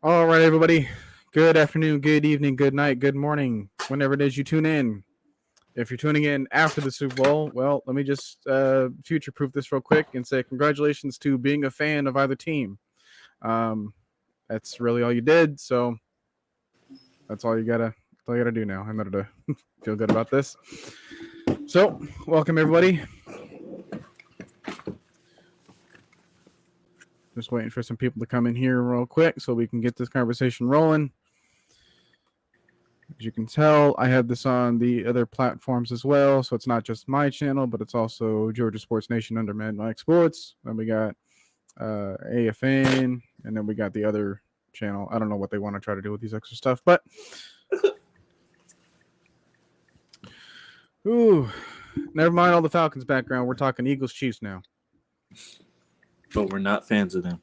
All right, everybody. Good afternoon, good evening, good night, good morning, whenever it is you tune in. If you're tuning in after the Super Bowl, well, let me just future proof this real quick and say congratulations to being a fan of either team. Um, that's really all you did. So that's all you gotta do now in order to feel good about this. So, welcome everybody. Just waiting for some people to come in here real quick so we can get this conversation rolling. As you can tell, I have this on the other platforms as well, so it's not just my channel, but it's also Georgia Sports Nation under Mad Mike Sports. Then we got AFN, and then we got the other channel. I don't know what they want to try to do with these extra stuff, but ooh, never mind all the Falcons background. We're talking Eagles Chiefs now. But we're not fans of them.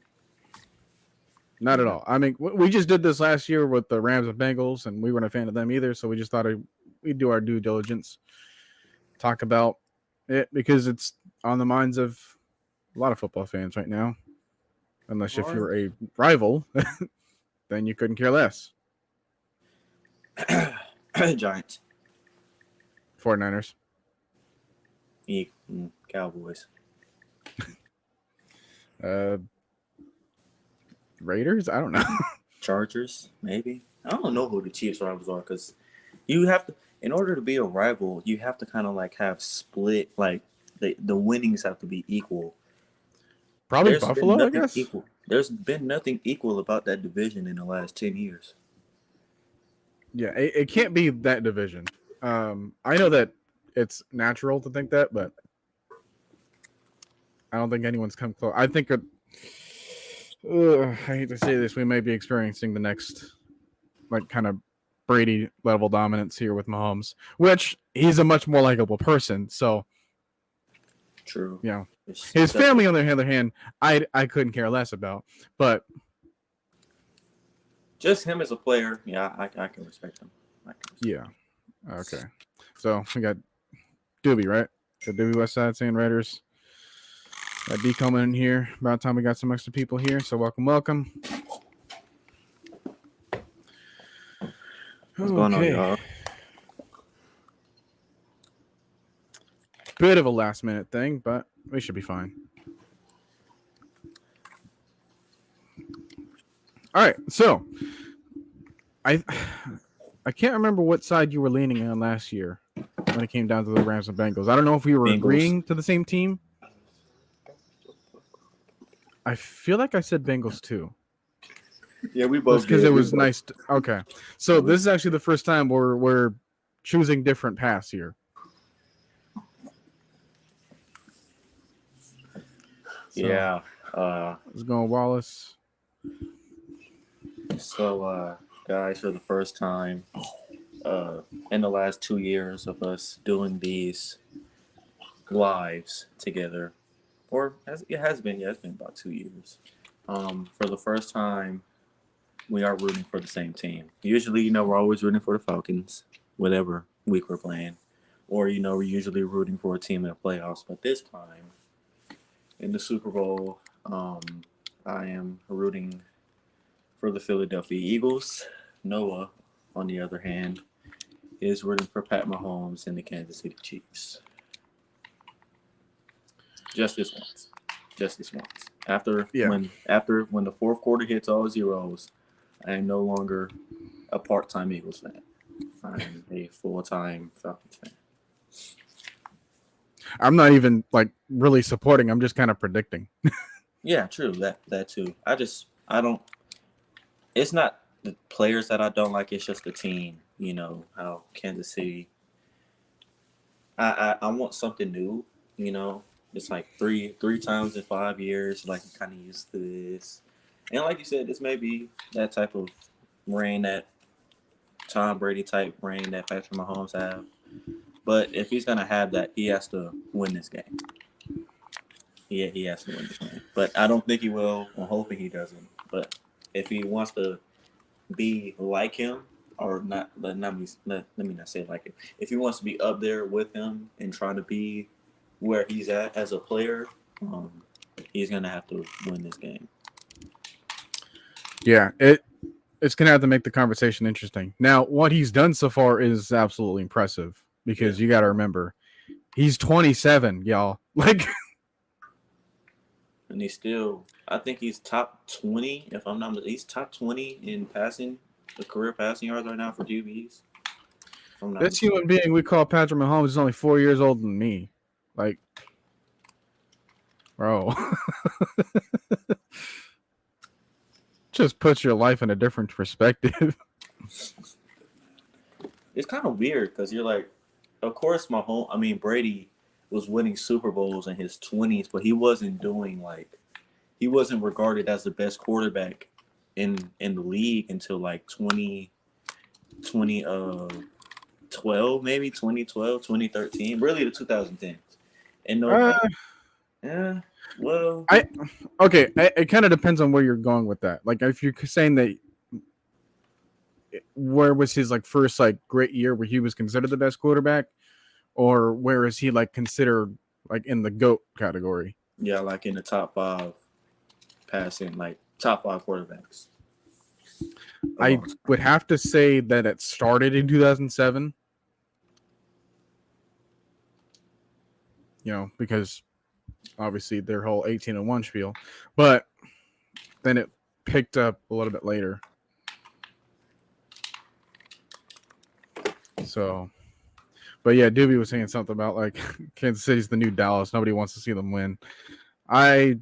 Not at all. I mean, we just did this last year with the Rams and Bengals, and we weren't a fan of them either. So we just thought we'd do our due diligence, talk about it because it's on the minds of a lot of football fans right now. Unless if you're a rival, then you couldn't care less. Giants. 49ers. Cowboys. Raiders? I don't know. Chargers, maybe. I don't know who the Chiefs rivals are because you have to, in order to be a rival, you have to kind of like have split, like the winnings have to be equal. Probably Buffalo, I guess. Equal. There's been nothing equal about that division in the last 10 years. Yeah, it can't be that division. I know that it's natural to think that, but I don't think anyone's come close. I think I hate to say this, we may be experiencing the next, like, kind of Brady level dominance here with Mahomes, which he's a much more likable person. So, true. You know, his family, on the other hand, I couldn't care less about. But just him as a player, yeah, I can respect him. Yeah. Okay. So we got Doobie, right? The Doobie West Side saying Raiders. Got D coming in here. About time we got some extra people here. So welcome. What's going on, y'all? Bit of a last minute thing, but we should be fine. All right. So I can't remember what side you were leaning on last year when it came down to the Rams and Bengals. I don't know if we were agreeing to the same team. I feel like I said Bengals too. Yeah, we both because it was nice. Okay, so this is actually the first time we're choosing different paths here. So, yeah. Let's go Wallace. So, guys, for the first time in the last 2 years of us doing these lives together, or it has been about 2 years. For the first time, we are rooting for the same team. Usually, we're always rooting for the Falcons, whatever week we're playing. Or, we're usually rooting for a team in the playoffs. But this time, in the Super Bowl, I am rooting for the Philadelphia Eagles. Noah, on the other hand, is rooting for Pat Mahomes and the Kansas City Chiefs. Just this once. After when the fourth quarter hits all zeros, I am no longer a part-time Eagles fan. I'm a full-time Falcons fan. I'm not even really supporting. I'm just kind of predicting. Yeah, true. That too. I don't. It's not the players that I don't like. It's just the team. How Kansas City. I want something new. It's like three times in 5 years. Like I'm kind of used to this, and like you said, this may be that type of reign, that Tom Brady type reign that Patrick Mahomes have. But if he's gonna have that, he has to win this game. Yeah, he has to win this game. But I don't think he will. I'm hoping he doesn't. But if he wants to be like him, or not, let me not say like him. If he wants to be up there with him and try to be where he's at as a player, he's gonna have to win this game. Yeah, it's gonna have to make the conversation interesting. Now, what he's done so far is absolutely impressive Yeah. because you got to remember he's 27, y'all. Like, And he's still, I think he's top 20. If I'm not, he's top 20 in passing, the career passing yards right now for QBs. If I'm not this mistaken. human being we call Patrick Mahomes is only 4 years older than me. Like, bro, just puts your life in a different perspective. It's kind of weird because you're like, of course, Brady was winning Super Bowls in his 20s, but he wasn't doing like, he wasn't regarded as the best quarterback in the league until like 2012, maybe 2012, 2013, really the 2010s. And no, uh, yeah, well, I okay. It kind of depends on where you're going with that. Like, if you're saying that, where was his like first like great year where he was considered the best quarterback, or where is he like considered like in the GOAT category? yeah, like in the top five passing, like top five quarterbacks of I all time. would have to say that it started in 2007. Because obviously their whole 18-1 spiel, but then it picked up a little bit later. So, but yeah, Doobie was saying something about like Kansas City's the new Dallas. Nobody wants to see them win. I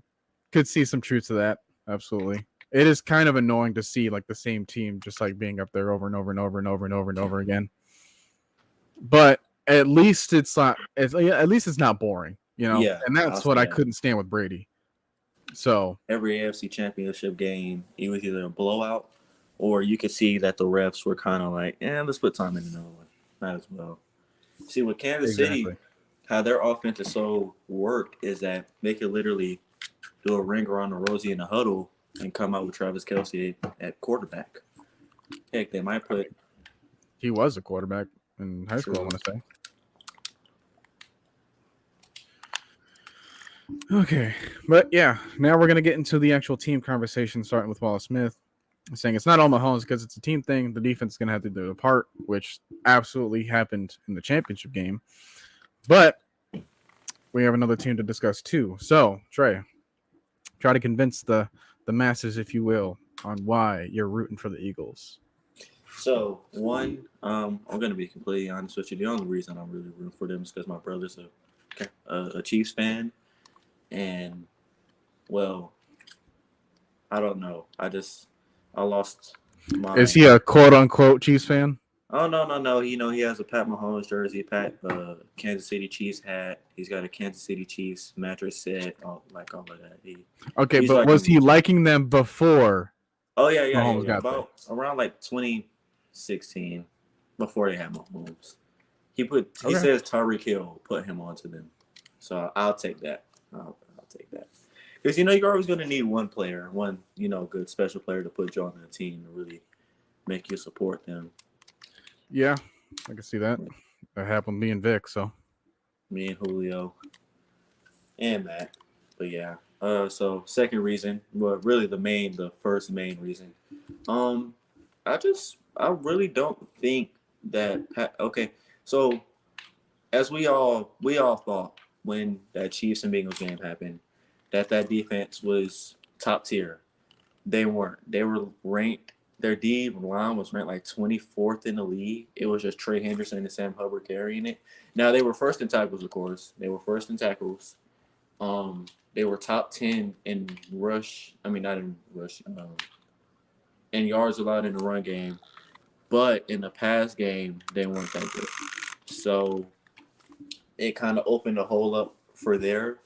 could see some truth to that. Absolutely. It is kind of annoying to see like the same team just like being up there over and over and over and over and over and over again. But at least it's not. At least it's not boring, Yeah, And I'll that's what say I that. couldn't stand with Brady. So Every AFC Championship game, it was either a blowout, or you could see that the refs were kind of like, let's put time in another one. Might as well. See, with Kansas City, exactly. how their offense is so worked is that they could literally do a ring around the Rosie in the huddle and come out with Travis Kelce at quarterback. Heck, they might put He was a quarterback in high school, I True. want to say. Okay. But yeah, now we're going to get into the actual team conversation, starting with Wallace Smith, saying it's not all Mahomes because it's a team thing. The defense is going to have to do a part, which absolutely happened in the championship game. But we have another team to discuss too. So, Trey, try to convince the masses, if you will, on why you're rooting for the Eagles. So one, I'm gonna be completely honest with you. The only reason I'm really rooting for them is because my brother's a Chiefs fan, and well, I don't know. I lost Is my. he a quote unquote Chiefs fan? Oh no. He has a Pat Mahomes jersey, Kansas City Chiefs hat. He's got a Kansas City Chiefs mattress set, all of that. Okay, He's but like was he liking them before Oh Mahomes yeah. got there? About around like 2016, before they had Mahomes. He Okay. says Tyreek Hill put him onto them, so I'll take that. I'll take that because you're always going to need one player, one good special player to put you on the team to really make you support them. Yeah, I can see that. That happened to me and Vic, so. Me and Julio and Matt, but yeah. So second reason, well, really the first main reason. Um, I really don't think that. Okay, so as we all thought when that Chiefs and Bengals game happened, that defense was top tier. They weren't. They were ranked. Their D line was ranked like 24th in the league. It was just Trey Henderson and Sam Hubbard carrying it. Now they were first in tackles, of course. They were first in tackles. They were top 10 in rush. I mean, not in rush. In yards allowed in the run game, but in the pass game, they weren't that good. So it kind of opened a hole up for there,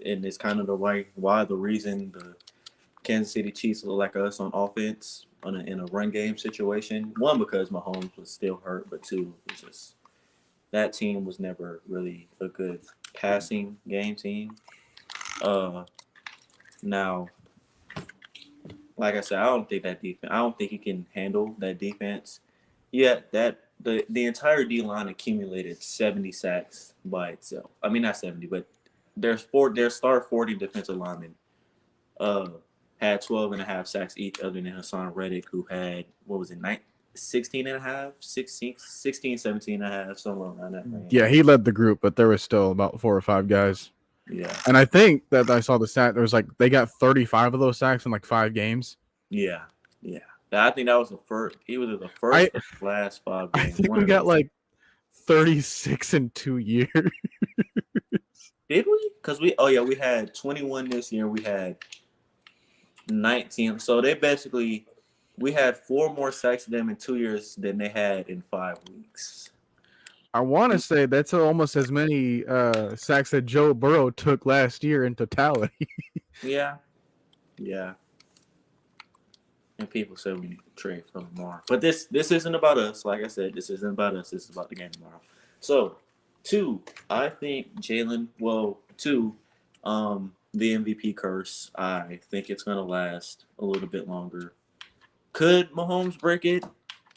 and it's kind of why the reason the Kansas City Chiefs look like us on offense in a run game situation. One, because Mahomes was still hurt, but two, it's just that team was never really a good passing game team. Now, like I said, I don't think that defense. I don't think he can handle that defense. Yeah, that the entire D line accumulated 70 sacks by itself. I mean, not 70, but there's star 40 defensive linemen. Uh, had 12 and a half sacks each, other than Hassan Reddick, who had, 16 and a half, 16, 17 and a half, somewhere around that range. Yeah, he led the group, but there was still about 4 or 5 guys. Yeah. And I think that I saw the stat. There was like they got 35 of those sacks in like 5 games. Yeah. I think that was the first. He was the first or last 5 games. I think we got like 36 in 2 years. Did we? Because we had 21 this year. We had 19. So we had 4 more sacks than them in 2 years than they had in 5 weeks. I want to say that's almost as many sacks that Joe Burrow took last year in totality. Yeah. And people say we need to trade for Lamar. But this isn't about us. Like I said, this isn't about us. This is about the game tomorrow. So, 2, I think Jalen, the MVP curse, I think it's going to last a little bit longer. Could Mahomes break it?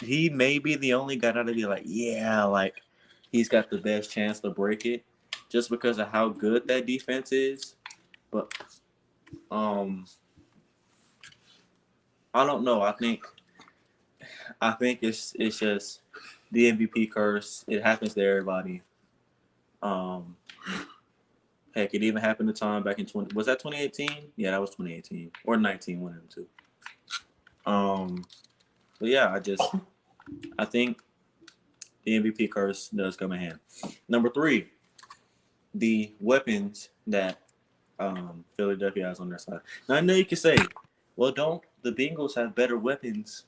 He may be the only guy to be like, yeah, like he's got the best chance to break it just because of how good that defense is. But I don't know. I think it's just the MVP curse. It happens to everybody. Heck, it even happened to Tom back in 2018? Yeah, that was 2018 or 19, one of them two. But yeah, I think the MVP curse does come in hand. Number 3, the weapons that Philadelphia has on their side. Now I know you can say, well, don't the Bengals have better weapons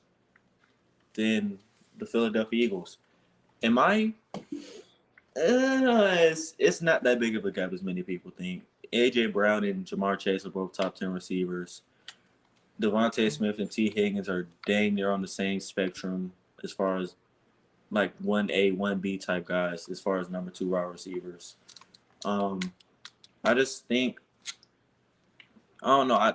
than the Philadelphia Eagles? Am I? It's not that big of a gap as many people think. A.J. Brown and Jamar Chase are both top 10 receivers. Devontae Smith and T. Higgins are dang near on the same spectrum as far as like 1A, 1B type guys as far as number 2 wide receivers. I just think I don't know.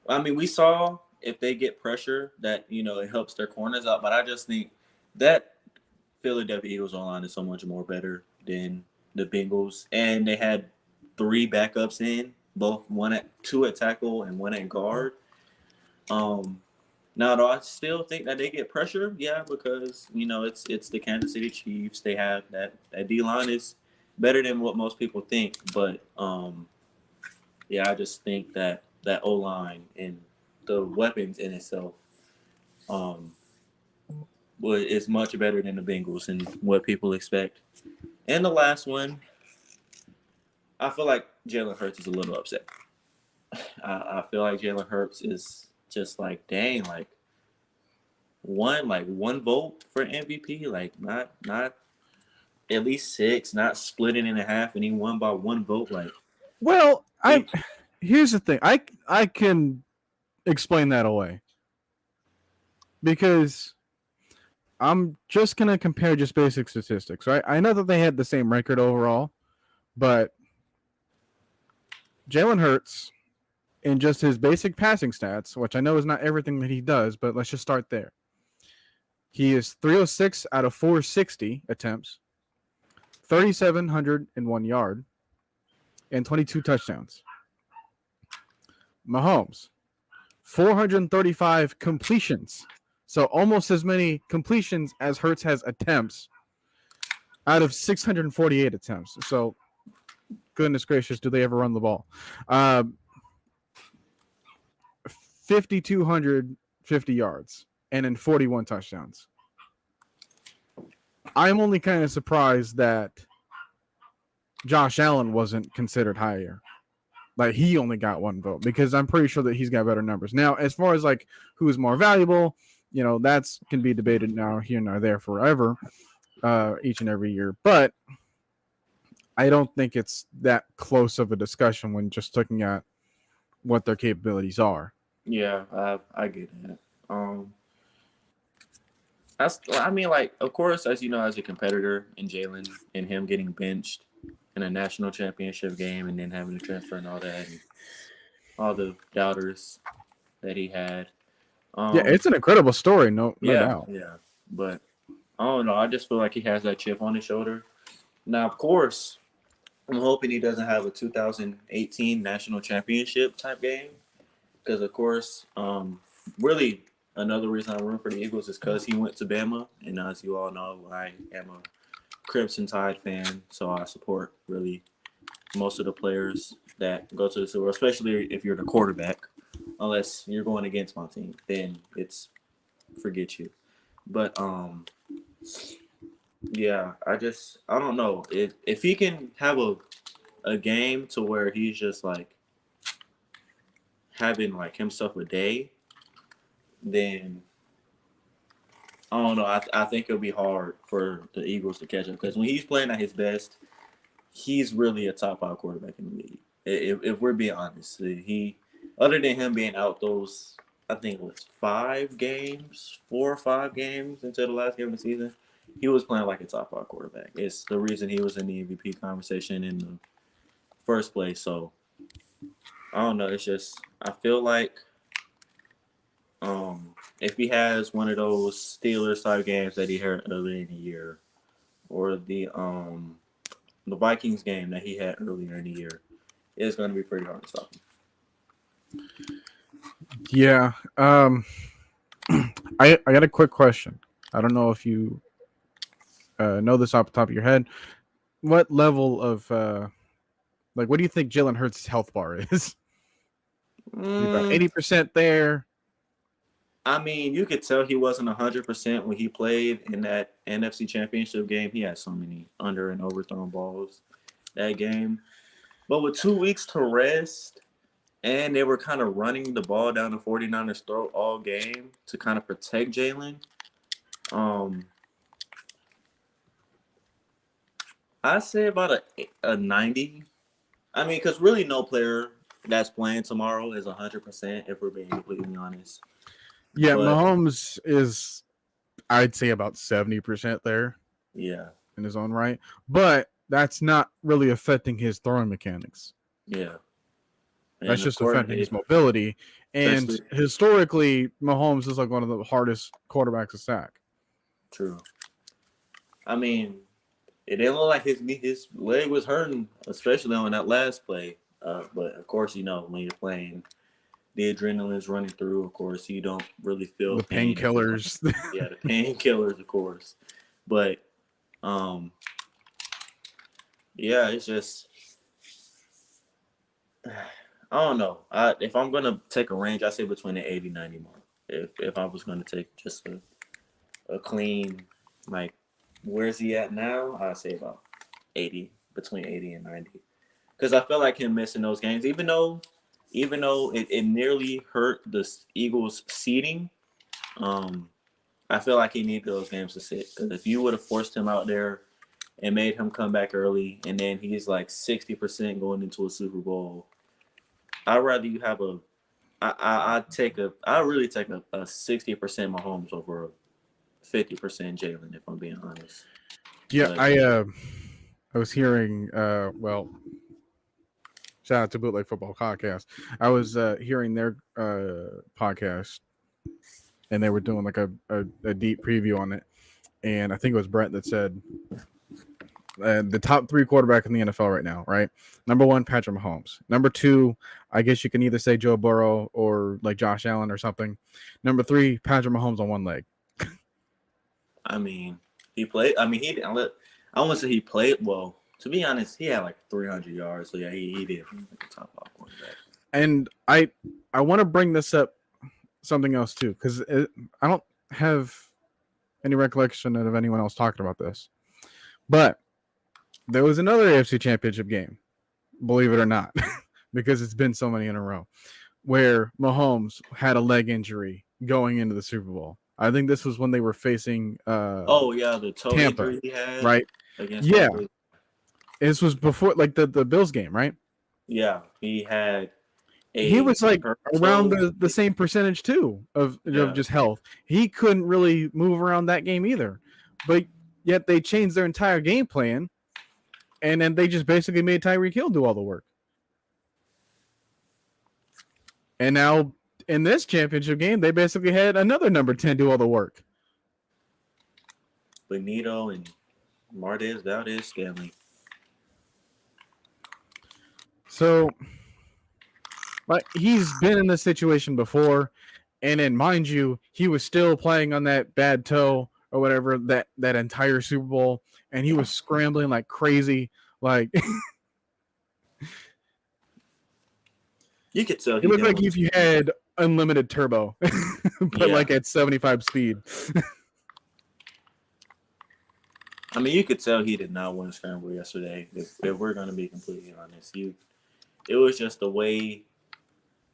I mean, we saw if they get pressure that, it helps their corners out. But I just think that Philadelphia Eagles online is so much more better than the Bengals. And they had 3 backups in, both 2 at tackle and 1 at guard. Now, do I still think that they get pressure? Yeah, because, it's the Kansas City Chiefs. They have that D-line is better than what most people think. But, yeah, I just think that O-line and the weapons in itself is much better than the Bengals and what people expect. And the last one, I feel like Jalen Hurts is a little upset. I feel like Jalen Hurts is just like, dang, like one vote for MVP, like not at least 6, not splitting in half, and he won by 1 vote. Like, well, here's the thing. I can explain that away because I'm just gonna compare just basic statistics, right? I know that they had the same record overall, but Jalen Hurts, in just his basic passing stats, which I know is not everything that he does, but let's just start there. He is 306 out of 460 attempts, 3,701 yard, and 22 touchdowns. Mahomes, 435 completions. So almost as many completions as Hurts has attempts out of 648 attempts. So, goodness gracious, do they ever run the ball? 5,250 yards and then 41 touchdowns. I'm only kind of surprised that Josh Allen wasn't considered higher. Like, he only got 1 vote because I'm pretty sure that he's got better numbers. Now, as far as like who's more valuable, that's can be debated now here and there forever, each and every year. But I don't think it's that close of a discussion when just looking at what their capabilities are. Yeah, I get that. I mean, like, of course, as you know, as a competitor in Jalen and him getting benched in a national championship game and then having to transfer and all that, and all the doubters that he had. Yeah, it's an incredible story, no doubt. Yeah, but I don't know. I just feel like he has that chip on his shoulder. Now, of course, I'm hoping he doesn't have a 2018 national championship type game because of course, really another reason I'm rooting for the Eagles is because he went to Bama, and as you all know, I am a Crimson Tide fan, so I support really most of the players that go to the Super Bowl, especially if you're the quarterback. Unless you're going against my team, then it's forget you. But yeah, I don't know if he can have a game to where he's just like having like himself a day, then I don't know. I think it'll be hard for the Eagles to catch up because when he's playing at his best, he's really a top 5 quarterback in the league. If we're being honest, he other than him being out those, I think it was 4 or 5 games into the last game of the season, he was playing like a top 5 quarterback. It's the reason he was in the MVP conversation in the first place. So I don't know. It's just I feel like if he has one of those Steelers type games that he had earlier in the year, or the Vikings game that he had earlier in the year, it's going to be pretty hard to stop him. Yeah. I got a quick question. I don't know if you know this off the top of your head. What level of what do you think Jalen Hurts' health bar is? He's about 80% there. I mean, you could tell he wasn't 100% when he played in that NFC Championship game. He had so many under and overthrown balls that game. But with 2 weeks to rest, and they were kind of running the ball down the 49ers' throat all game to kind of protect Jalen, I'd say about a 90. I mean, because really no player that's playing tomorrow is 100%, if we're being completely honest. Yeah, But Mahomes is, I'd say, about 70% there. Yeah. In his own right. But that's not really affecting his throwing mechanics. Yeah. And that's just affecting his mobility. And historically, Mahomes is like one of the hardest quarterbacks to sack. True. I mean, it didn't look like his leg was hurting, especially on that last play. But of course, you know, when you're playing, the adrenaline's running through. Of course, you don't really feel the painkillers. Yeah, the painkillers, of course. But yeah, it's just I don't know. If I'm gonna take a range, I say between the 80-90 mark. If I was gonna take just a clean, like, where's he at now? I'd say about 80, between 80 and 90. Because I felt like him missing those games, even though it nearly hurt the Eagles' seeding. I feel like he needed those games to sit. Because if you would have forced him out there and made him come back early, and then he's like 60% going into a Super Bowl, I'd rather you have I really take a 60% Mahomes over a 50% Jalen, if I'm being honest. Yeah, but I was hearing well, shout out to Bootleg Football Podcast. I was hearing their podcast, and they were doing like a deep preview on it. And I think it was Brent that said the top 3 quarterback in the NFL right now, right? Number 1, Patrick Mahomes. Number 2, I guess you can either say Joe Burrow or like Josh Allen or something. Number 3, Patrick Mahomes on one leg. I mean, he played. I mean, I won't say he played well. To be honest, he had like 300 yards. So yeah, he did like a top 5 quarterback. And I want to bring this up, something else too, because I don't have any recollection of anyone else talking about this, but there was another AFC Championship game, believe it or not, because it's been so many in a row, where Mahomes had a leg injury going into the Super Bowl. I think this was when they were facing the toe Tampa, injury he had, right? Yeah, this was before like the Bills game, right? Yeah, he had. He was like around the same percentage too of just health. He couldn't really move around that game either, but yet they changed their entire game plan, and then they just basically made Tyreek Hill do all the work. And now in this championship game, they basically had another number 10 do all the work. Benito and Martez Valdez-Scantling. So Like he's been in this situation before, and then mind you, he was still playing on that bad toe or whatever that entire Super Bowl, and he was scrambling like crazy. Like You could tell it he looked didn't like want if to. you had unlimited turbo, but Yeah, like at 75 speed. I mean, you could tell he did not want to scramble yesterday. If we're gonna be completely honest, it was just the way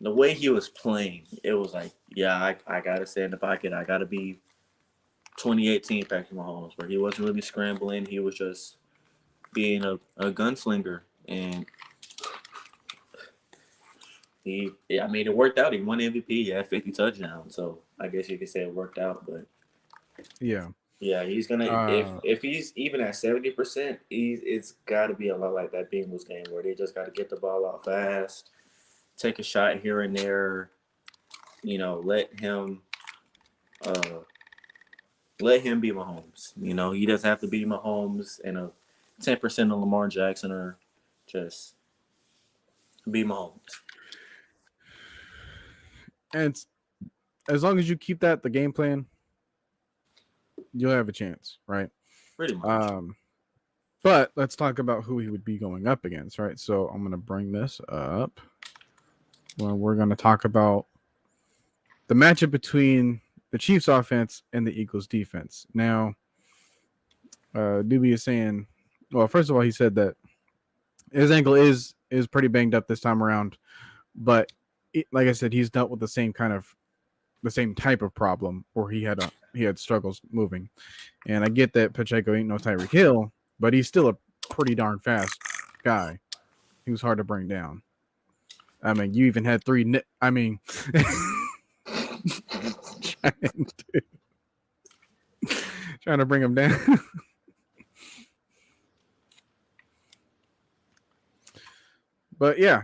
he was playing. It was like, yeah, I gotta stay in the pocket. I gotta be 2018 Patrick Mahomes, where he wasn't really scrambling. He was just being a gunslinger, and I mean, it worked out. He won MVP. He had 50 touchdowns, so I guess you could say it worked out. But Yeah. yeah, he's gonna Uh, if he's even at 70%, it's got to be a lot like that Bengals game where they just got to get the ball out fast, take a shot here and there, uh let him be Mahomes. He doesn't have to be Mahomes and a 10% of Lamar Jackson or just be Mahomes. and as long as you keep that the game plan, you'll have a chance, right? Pretty much. But let's talk about who he would be going up against, right? So I'm going to bring this up. Well, we're going to talk about the matchup between the Chiefs offense and the Eagles defense. Now, Doobie is saying, well, first of all, he said that his ankle is pretty banged up this time around, but like I said, he's dealt with the same type of problem where he had struggles moving. And I get that Pacheco ain't no Tyreek Hill, but he's still a pretty darn fast guy. He was hard to bring down. I mean, you even had three. I mean, trying to bring him down. But yeah,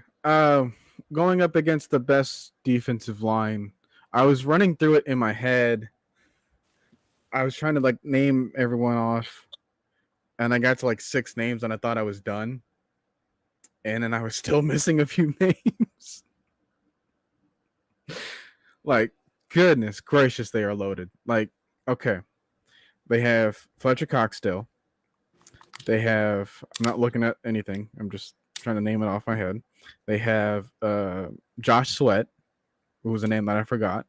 going up against the best defensive line, I was running through it in my head. I was trying to like name everyone off, and I got to like 6 names, and I thought I was done. And then I was still missing a few names. Like, goodness gracious, they are loaded. Like, okay. They have Fletcher Cox still. They have, I'm not looking at anything. I'm just trying to name it off my head. They have Josh Sweat, who was a name that I forgot.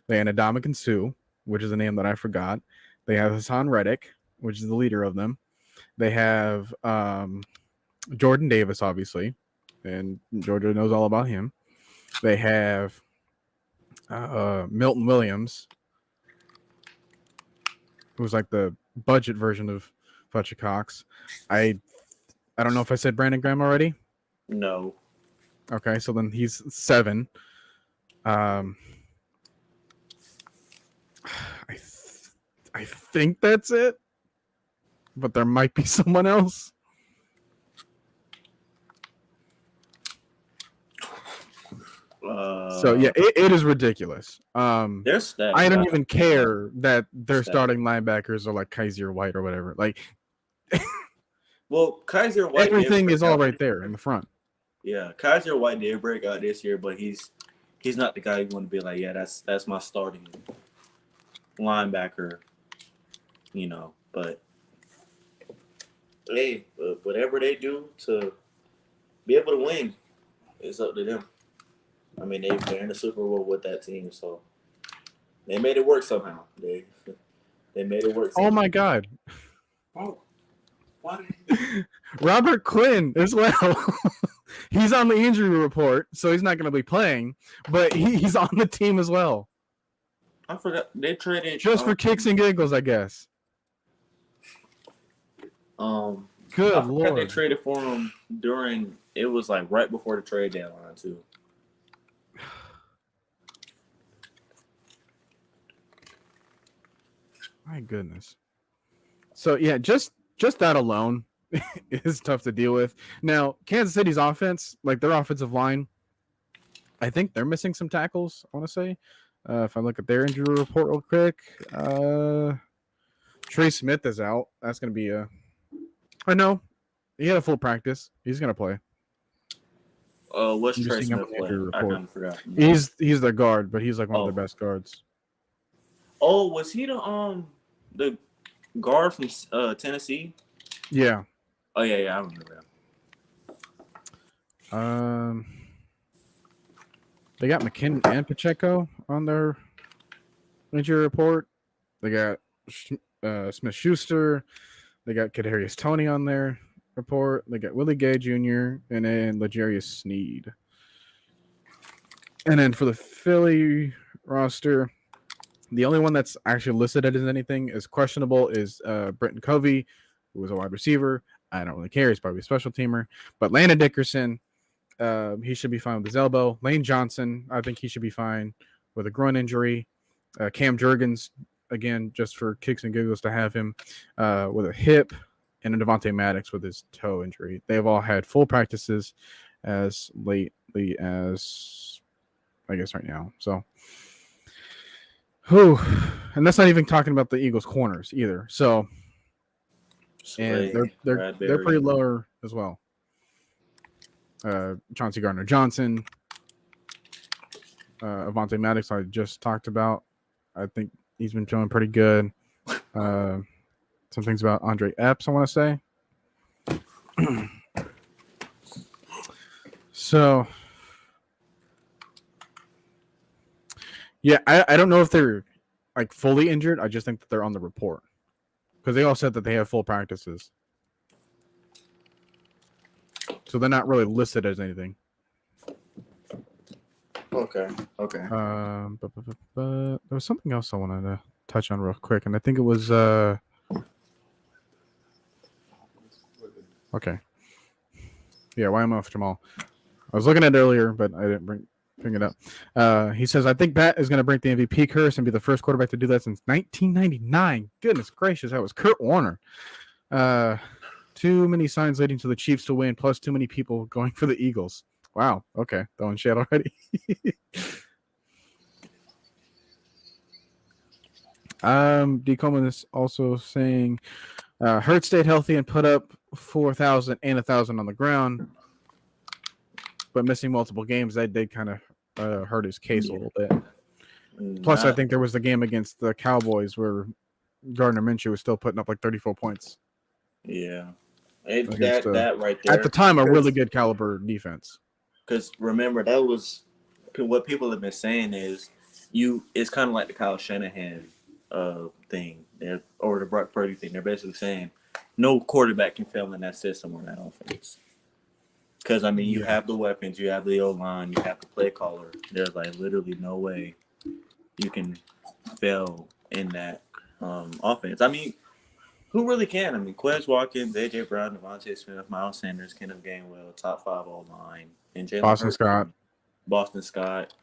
They had Ndamukong Suh, which is a name that I forgot. They have Hassan Reddick, which is the leader of them. They have Jordan Davis, obviously, and Georgia knows all about him. They have Milton Williams, who's like the budget version of Fletcher Cox. I don't know if I said Brandon Graham already. No. Okay, so then he's 7. I think that's it, but there might be someone else. So yeah, it is ridiculous. They're stacked. I don't even care that their starting linebackers are like Kaiser White or whatever. Like, well, Kaiser White. Everything is all right there in the front. Yeah, Kaiser White did break out this year, but he's not the guy you want to be like, yeah, that's my starting linebacker. But hey, whatever they do to be able to win, it's up to them. I mean, they're in the Super Bowl with that team, so they made it work somehow. They made it work. Oh my God! Oh, what? Robert Quinn as well. He's on the injury report, so he's not going to be playing, but he's on the team as well. I forgot they traded just for kicks and giggles, I guess. Good Lord! They traded for him during. It was like right before the trade deadline too. My goodness. So yeah, just that alone is tough to deal with. Now, Kansas City's offense, like their offensive line, I think they're missing some tackles, I want to say. If I look at their injury report real quick, Trey Smith is out. That's going to be I know. He had a full practice. He's going to play. What's I'm just Trey seeing him on Smith the play? injury I report. kind of forgot. He's the guard, but he's like one of Oh, their best guards. was he the guard from Tennessee? Yeah. Oh yeah, I remember that. They got McKinnon and Pacheco on their injury report. They got Smith Schuster. They got Kadarius Toney on their report. They got Willie Gay Jr. and then L'Jarius Sneed. And then for the Philly roster, the only one that's actually listed as anything is questionable is Brenton Covey, who was a wide receiver. I don't really care. He's probably a special teamer. But Landon Dickerson, he should be fine with his elbow. Lane Johnson, I think he should be fine with a groin injury. Cam Jurgens, again, just for kicks and giggles to have him with a hip, and a Devontae Maddox with his toe injury. They have all had full practices as lately as, I guess, right now. So, and that's not even talking about the Eagles' corners either. So, and they're pretty lower as well. Chauncey Gardner-Johnson, Avonte Maddox, I just talked about. I think he's been feeling pretty good. Some things about Andre Epps, I want to say. So, yeah, I don't know if they're like fully injured. I just think that they're on the report because they all said that they have full practices. So they're not really listed as anything. Okay. But there was something else I wanted to touch on real quick, and I think it was okay. Yeah, why am I off Jamal? I was looking at it earlier, but I didn't bring it up. He says, I think Pat is going to break the MVP curse and be the first quarterback to do that since 1999. Goodness gracious, that was Kurt Warner. Too many signs leading to the Chiefs to win, plus too many people going for the Eagles. Wow. Okay. Throwing shit already. D. Coleman is also saying Hurts stayed healthy and put up 4,000 and 1,000 on the ground, but missing multiple games, that did kind of hurt his case a little bit. Plus, I think there was the game against the Cowboys where Gardner Minshew was still putting up like 34 points. Yeah. That right there. At the time, a really good caliber defense. Because remember, that was what people have been saying is it's kind of like the Kyle Shanahan thing or the Brock Purdy thing. They're basically saying no quarterback can fail in that system or that offense. Because, I mean, you have the weapons, you have the O-line, you have the play caller. There's, like, literally no way you can fail in that offense. I mean, who really can? I mean, Quez Watkins, A.J. Brown, Devontae Smith, Miles Sanders, Kenneth Gainwell, top 5 O-line, and Jalen Boston Scott.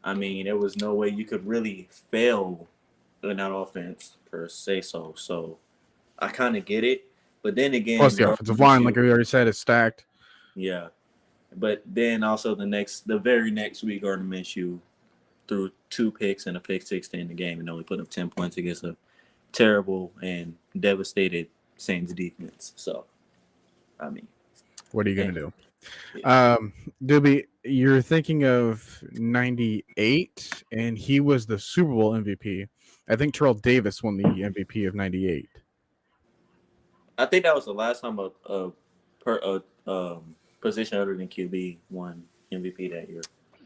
I mean, there was no way you could really fail in that offense per se. So I kind of get it. But then again, plus the offensive line, like we already said, is stacked. Yeah. But then also the very next week, Gardner Minshew threw 2 picks and a pick six to end the game and only put up 10 points against a terrible and devastated Saints defense. So, I mean, what are you going to do? Yeah. Doobie, you're thinking of 98, and he was the Super Bowl MVP. I think Terrell Davis won the MVP of 98. I think that was the last time a position other than QB won MVP that year.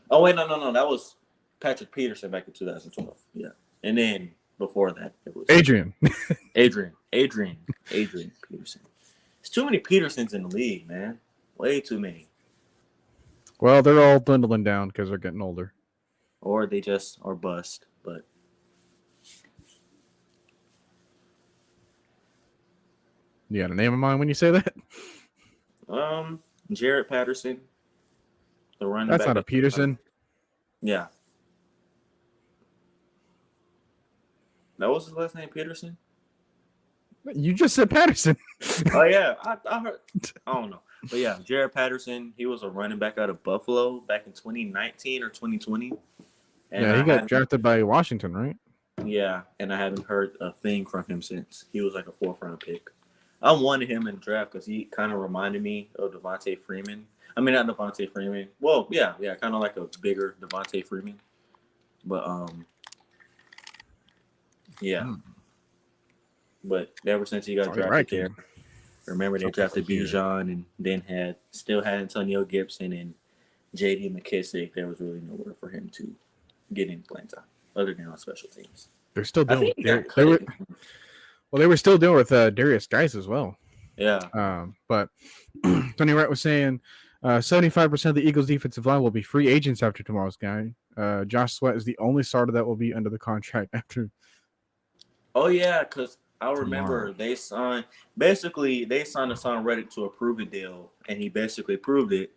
Oh, wait, no. That was Patrick Peterson back in 2012. Yeah. And then before that, it was Adrian Peterson. There's too many Petersons in the league, man. Way too many. Well, they're all dwindling down because they're getting older. Or they just are bust, but. You got a name in mind when you say that? Jared Patterson. The running back. That's not a Peterson. Yeah. That was his last name, Peterson? You just said Patterson. Oh, yeah. I heard. I don't know. But, yeah, Jared Patterson, he was a running back out of Buffalo back in 2019 or 2020. And yeah, he got drafted by Washington, right? Yeah, and I haven't heard a thing from him since. He was like a 4th-round pick. I wanted him in the draft because he kind of reminded me of Devontae Freeman. I mean, not Devontae Freeman. Well, yeah, kind of like a bigger Devontae Freeman. But yeah. But ever since he got All drafted right, there, remember they drafted Bijan and then still had Antonio Gibson and J.D. McKissick. There was really nowhere for him to get any playing time other than on special teams. they're still I doing. think They were still dealing with Darius Geis as well. Yeah. But Tony Wright was saying 75% of the Eagles' defensive line will be free agents after tomorrow's game. Josh Sweat is the only starter that will be under the contract after. Oh yeah, because I tomorrow. remember they signed Hassan Reddick to a prove-it deal, and he basically proved it.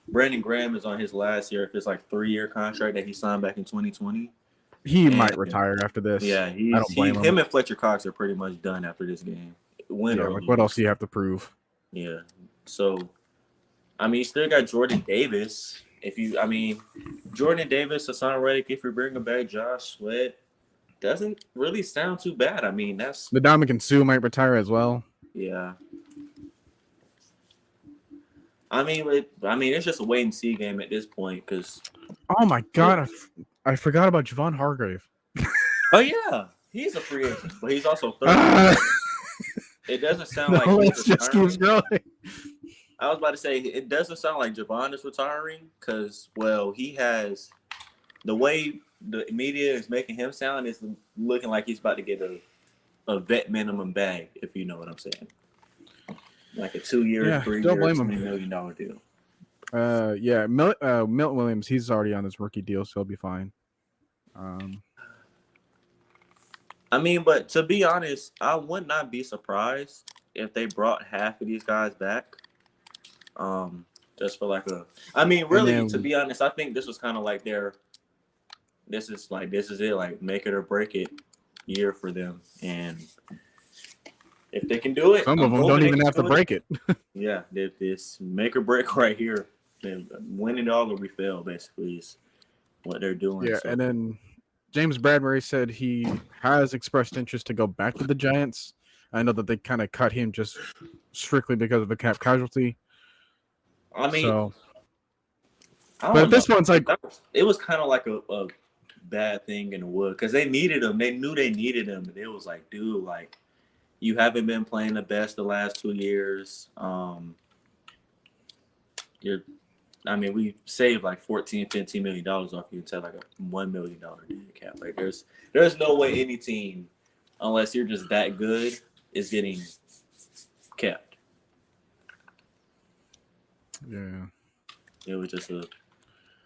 Brandon Graham is on his last year. If it's like 3-year contract that he signed back in 2020. He might retire after this. Yeah, I don't blame him. Him and Fletcher Cox are pretty much done after this game. Like what else do you have to prove? Yeah. So, I mean, you still got Jordan Davis. Jordan Davis, Hassan Reddick, if you're bringing back Josh Sweat, doesn't really sound too bad. I mean, that's the Ndamukong Suh might retire as well. Yeah. I mean, it's just a wait and see game at this point because. Oh my God, I forgot about Javon Hargrave. Oh yeah, he's a free agent, but he's also 30. It doesn't sound like it just keeps going. I was about to say it doesn't sound like Javon is retiring because, well, he has the way the media is making him sound is looking like he's about to get a vet minimum bag, if you know what I'm saying. Like a 2-year, 3-year, $20 million deal. Milton Williams, he's already on his rookie deal, so he'll be fine. I mean, but to be honest, I would not be surprised if they brought half of these guys back. Just for like to be honest, I think this was kind of like this is it, like make it or break it year for them. And if they can do it, some of them don't even have to break it. Yeah, this make or break right here. And winning all or we fail, basically, is what they're doing. Yeah, and then James Bradbury said he has expressed interest to go back to the Giants. I know that they kind of cut him just strictly because of a cap casualty. I mean, so, but this one's like it was kind of like a bad thing in the wood because they needed him. They knew they needed him, and it was like, dude, like you haven't been playing the best the last 2 years. We saved like $14-15 million off you to like a $1 million dead cap. Like there's no way any team, unless you're just that good, is getting kept. Yeah. It was just a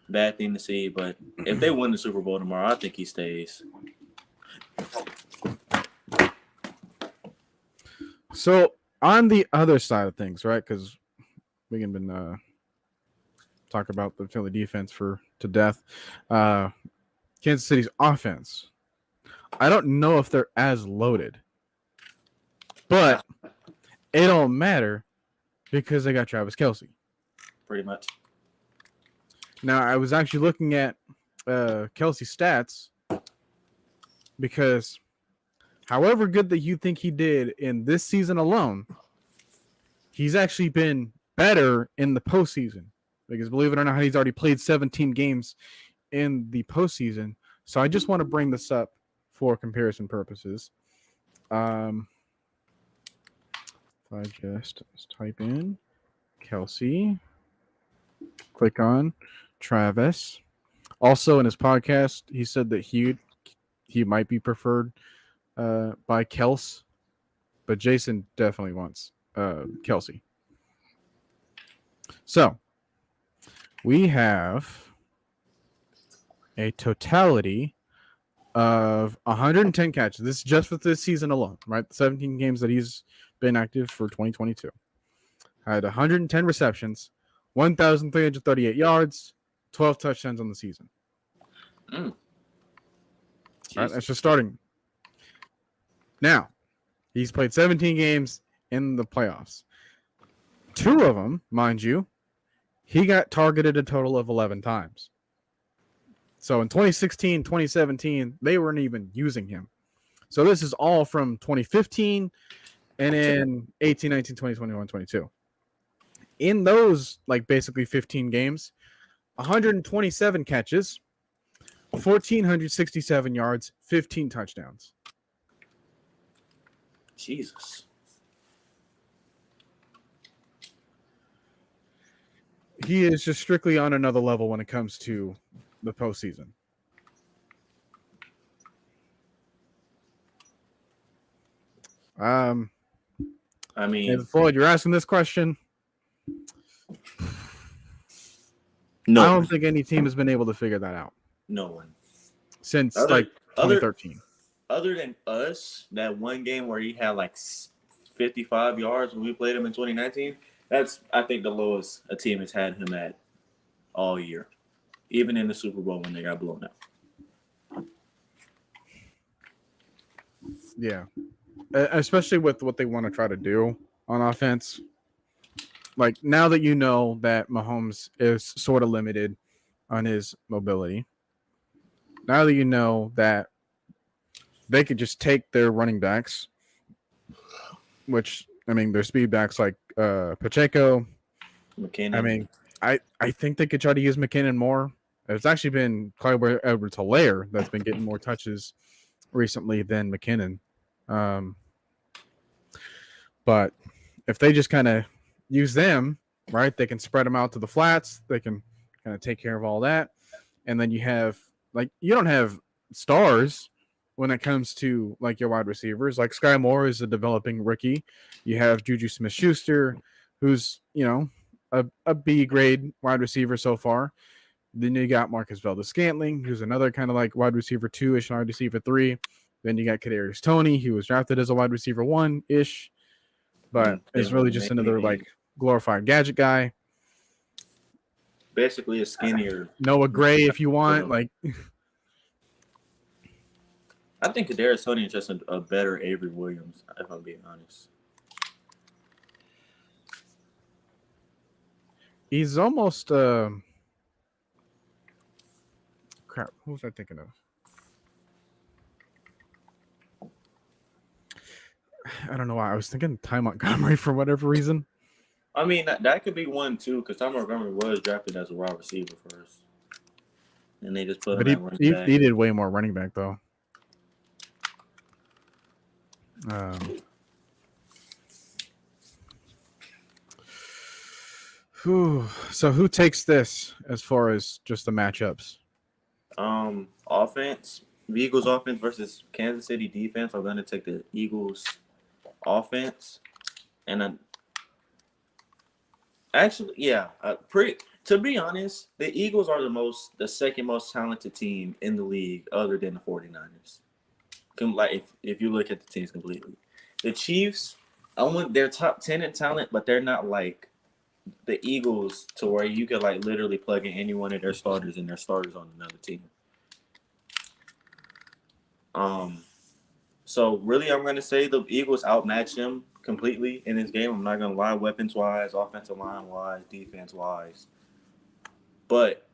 bad thing to see, but if they win the Super Bowl tomorrow, I think he stays. So on the other side of things, right? Because we can been talk about the Philly defense to death. Kansas City's offense. I don't know if they're as loaded, but it don't matter because they got Travis Kelce. Pretty much. Now, I was actually looking at Kelce's stats because however good that you think he did in this season alone, he's actually been better in the postseason. Because believe it or not, he's already played 17 games in the postseason. So I just want to bring this up for comparison purposes. If I just type in Kelce, click on Travis. Also in his podcast, he said that he might be preferred by Kels, but Jason definitely wants Kelce. So we have a totality of 110 catches. This is just for this season alone, right? 17 games that he's been active for 2022. Had 110 receptions, 1,338 yards, 12 touchdowns on the season. All right, that's just starting. Now, he's played 17 games in the playoffs. 2 of them, mind you, he got targeted a total of 11 times. So in 2016, 2017, they weren't even using him. So this is all from 2015 and in 18, 19, 20, 21, 22. In those, like, basically 15 games, 127 catches, 1,467 yards, 15 touchdowns. Jesus. He is just strictly on another level when it comes to the postseason. I mean, Floyd, you're asking this question. no I one. don't think any team has been able to figure that out No one. since Other- like 2013. Other than us, that one game where he had like 55 yards when we played him in 2019, that's, I think, the lowest a team has had him at all year, even in the Super Bowl when they got blown out. Yeah, especially with what they want to try to do on offense. Like, now that you know that Mahomes is sort of limited on his mobility, now that you know that they could just take their running backs, which, I mean, their speed backs like Pacheco. McKinnon. I mean, I think they could try to use McKinnon more. It's actually been Clyde Edwards-Helaire that's been getting more touches recently than McKinnon. But if they just kind of use them, right, they can spread them out to the flats. They can kind of take care of all that. And then you have, like, you don't have stars when it comes to, like, your wide receivers. Like, Sky Moore is a developing rookie. You have Juju Smith-Schuster, who's, you know, a B grade wide receiver so far. Then you got Marcus Valdes-Scantling, who's another kind of like wide receiver 2-ish, wide receiver 3. Then you got Kadarius Toney, who was drafted as a wide receiver 1-ish, but is really just another like glorified gadget guy. Basically a skinnier Noah Gray, if you want. Like, I think Kadarius Toney is just a better Avery Williams, if I'm being honest. he's almost crap. Who was I thinking of? I don't know why. I was thinking Ty Montgomery for whatever reason. I mean, that could be one too, because Ty Montgomery was drafted as a wide receiver first, and they just put him at running back. He did way more running back though. So who takes this as far as just the matchups? Offense. The Eagles offense versus Kansas City defense. I'm going to take the Eagles offense, and to be honest, the Eagles are the second most talented team in the league, other than the 49ers. Like, if you look at the teams completely, the Chiefs, they're top 10 in talent, but they're not like the Eagles to where you could like literally plug in any one of their starters and their starters on another team. So really, I'm going to say the Eagles outmatch them completely in this game. I'm not going to lie, weapons-wise, offensive line-wise, defense-wise. But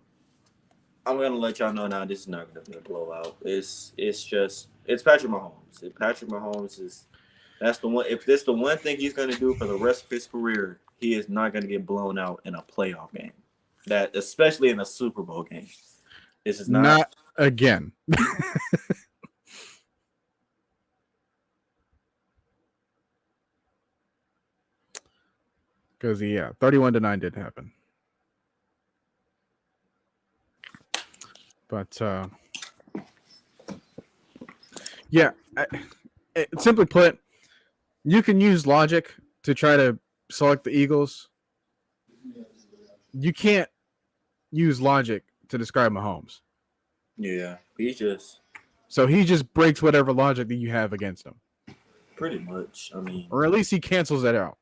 I'm going to let y'all know now this is not going to be a blowout. It's Patrick Mahomes. Patrick Mahomes that's the one. If this the one thing he's going to do for the rest of his career, he is not going to get blown out in a playoff game. That, especially in a Super Bowl game. This is not again. Because 31-9 did happen. But simply put, you can use logic to try to select the Eagles. You can't use logic to describe Mahomes. Yeah, he just breaks whatever logic that you have against him. Pretty much. I mean, or at least he cancels that out.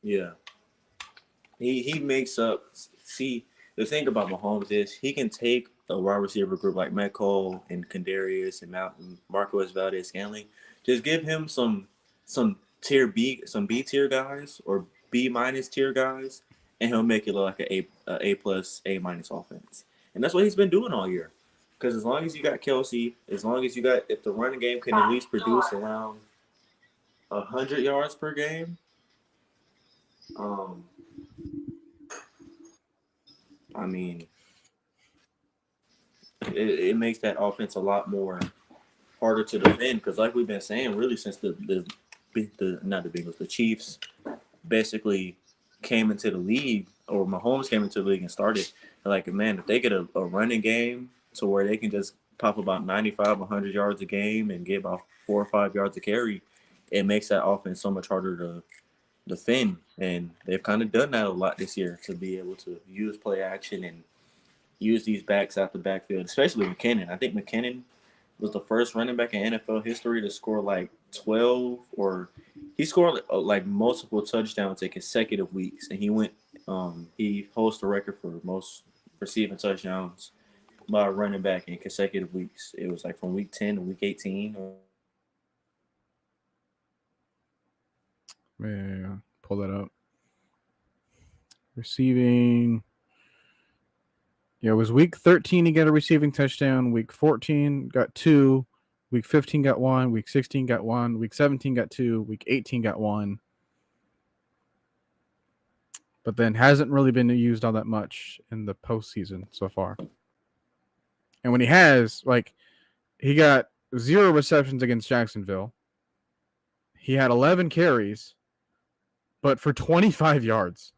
Yeah. He makes up. See, the thing about Mahomes is he can take a wide receiver group like Metcalf and Kadarius and Marcus Valdes-Scantling. Just give him some tier B, some B tier guys or B minus tier guys, and he'll make it look like A plus, A minus offense. And that's what he's been doing all year. Because as long as you got Kelsey, if the running game can at least produce around 100 yards per game, I mean, it makes that offense a lot more harder to defend because, like we've been saying, really since not the Bengals, the Chiefs basically came into the league, or Mahomes came into the league and started. Like, man, if they get a running game to where they can just pop about 95, 100 yards a game and get about 4 or 5 yards a carry, it makes that offense so much harder to defend. And they've kind of done that a lot this year to be able to use play action and use these backs out the backfield, especially McKinnon. I think McKinnon was the first running back in NFL history to score like 12 or he scored like multiple touchdowns in consecutive weeks. And he holds the record for most receiving touchdowns by a running back in consecutive weeks. It was like from week 10 to week 18. Yeah, pull that up. Receiving. Yeah, it was week 13 he got a receiving touchdown. Week 14 got 2. Week 15 got 1. Week 16 got 1. Week 17 got 2. Week 18 got 1. But then hasn't really been used all that much in the postseason so far. And when he has, like, he got 0 receptions against Jacksonville. He had 11 carries, but for 25 yards.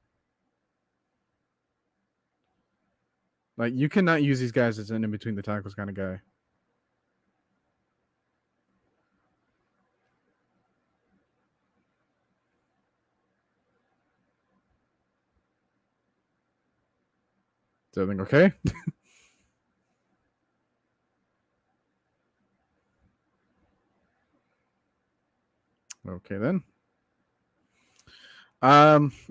Like, you cannot use these guys as an in-between the tackles kind of guy. Is everything okay? Okay, then.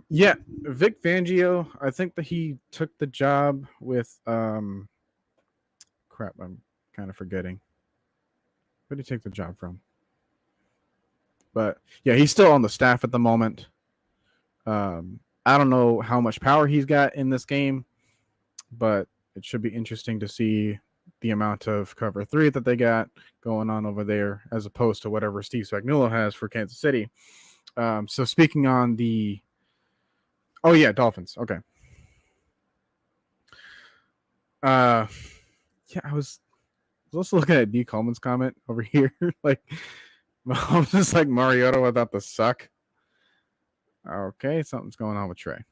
Yeah, Vic Fangio, I think that he took the job with crap, I'm kind of forgetting. Where did he take the job from? But yeah, he's still on the staff at the moment. I don't know how much power he's got in this game, but it should be interesting to see the amount of cover 3 that they got going on over there as opposed to whatever Steve Spagnuolo has for Kansas City. So speaking on the Dolphins. Okay. Yeah, I was also looking at D. Coleman's comment over here. Like, I'm just like Mariota without the suck. Okay, something's going on with Trey.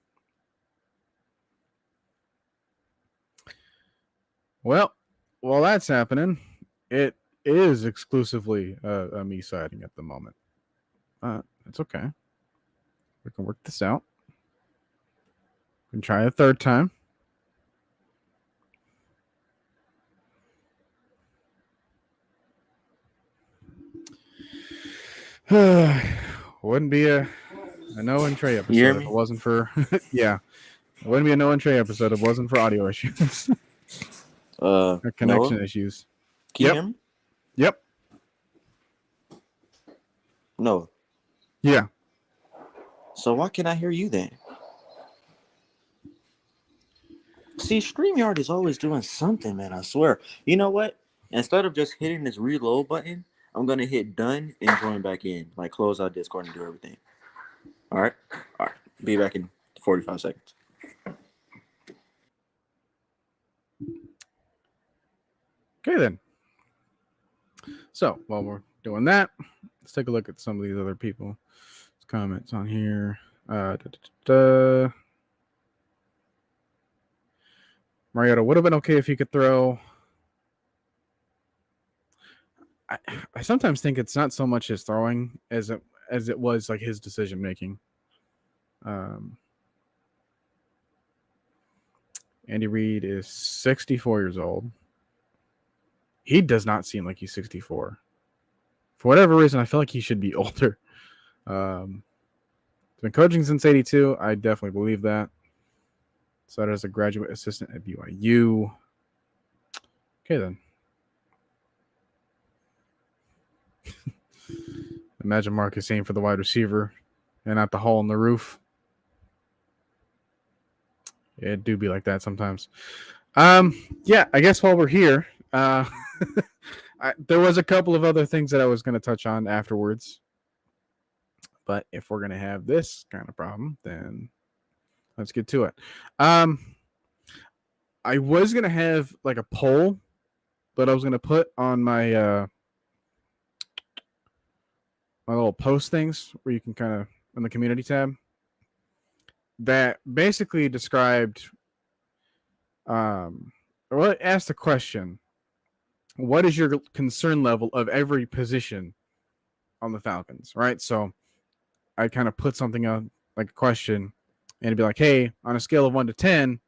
Well, while that's happening, it is exclusively a me sighting at the moment. It's okay. We can work this out. We can try a third time. Wouldn't be a No and Trey episode if it wasn't for yeah. It wouldn't be a No and Trey episode if it wasn't for audio issues. Connection issues. Can you hear me? Yep. No. Yeah. So why can't I hear you then? See, StreamYard is always doing something, man. I swear. You know what? Instead of just hitting this reload button, I'm gonna hit done and join back in. Like close out Discord and do everything. All right. Be back in 45 seconds. Okay then. So while we're doing that, let's take a look at some of these other people's comments on here. Mariota would have been okay if he could throw. I sometimes think it's not so much his throwing as it was like his decision making. Andy Reid is 64 years old. He does not seem like he's 64. For whatever reason, I feel like he should be older. Been coaching since 82. I definitely believe that. Started as a graduate assistant at BYU. Okay, then. Imagine Marcus aiming for the wide receiver and not the hole in the roof. It do be like that sometimes. Yeah, I guess while we're here, there was a couple of other things that I was going to touch on afterwards. But if we're going to have this kind of problem, then let's get to it. I was gonna have like a poll that I was gonna put on my my little post things where you can kind of in the community tab that basically described or asked the question, what is your concern level of every position on the Falcons, right? So I kind of put something on like a question and it'd be like, hey, on a scale of 1 to 10,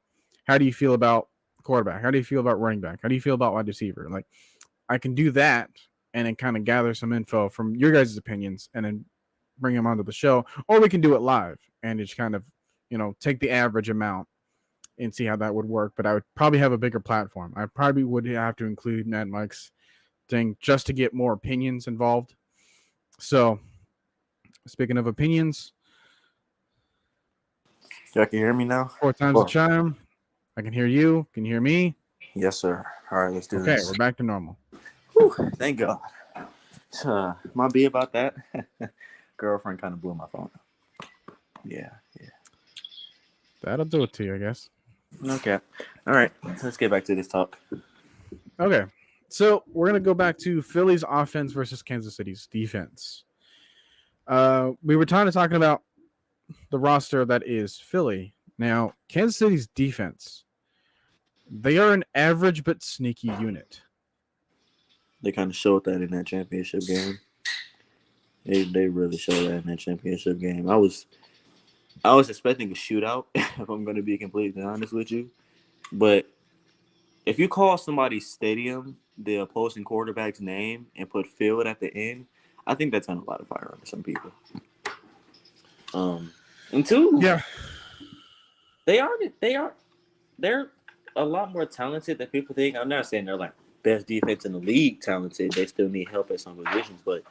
how do you feel about quarterback? How do you feel about running back? How do you feel about wide receiver? Like, I can do that and then kind of gather some info from your guys' opinions and then bring them onto the show, or we can do it live and just kind of, take the average amount and see how that would work. But I would probably have a bigger platform. I probably would have to include Mad Mike's thing just to get more opinions involved. So, speaking of opinions, Y'all can hear me now? 4 times a chime. I can hear you. Can you hear me? Yes, sir. All right, let's do Okay, this. we're back to normal. Whew, thank God. My B about that. Girlfriend kind of blew my phone up. Yeah. That'll do it to you, I guess. Okay. All right, let's get back to this talk. Okay, so we're going to go back to Philly's offense versus Kansas City's defense. We were talking about the roster that is Philly. Now, Kansas City's defense, they are an average but sneaky unit. They kind of showed that in that championship game. They really showed that in that championship game. I was expecting a shootout, if I'm going to be completely honest with you. But if you call somebody's stadium the opposing quarterback's name and put field at the end, I think that's going to light a fire under some people. And two, yeah, they're a lot more talented than people think. I'm not saying they're like best defense in the league talented. They still need help at some positions, but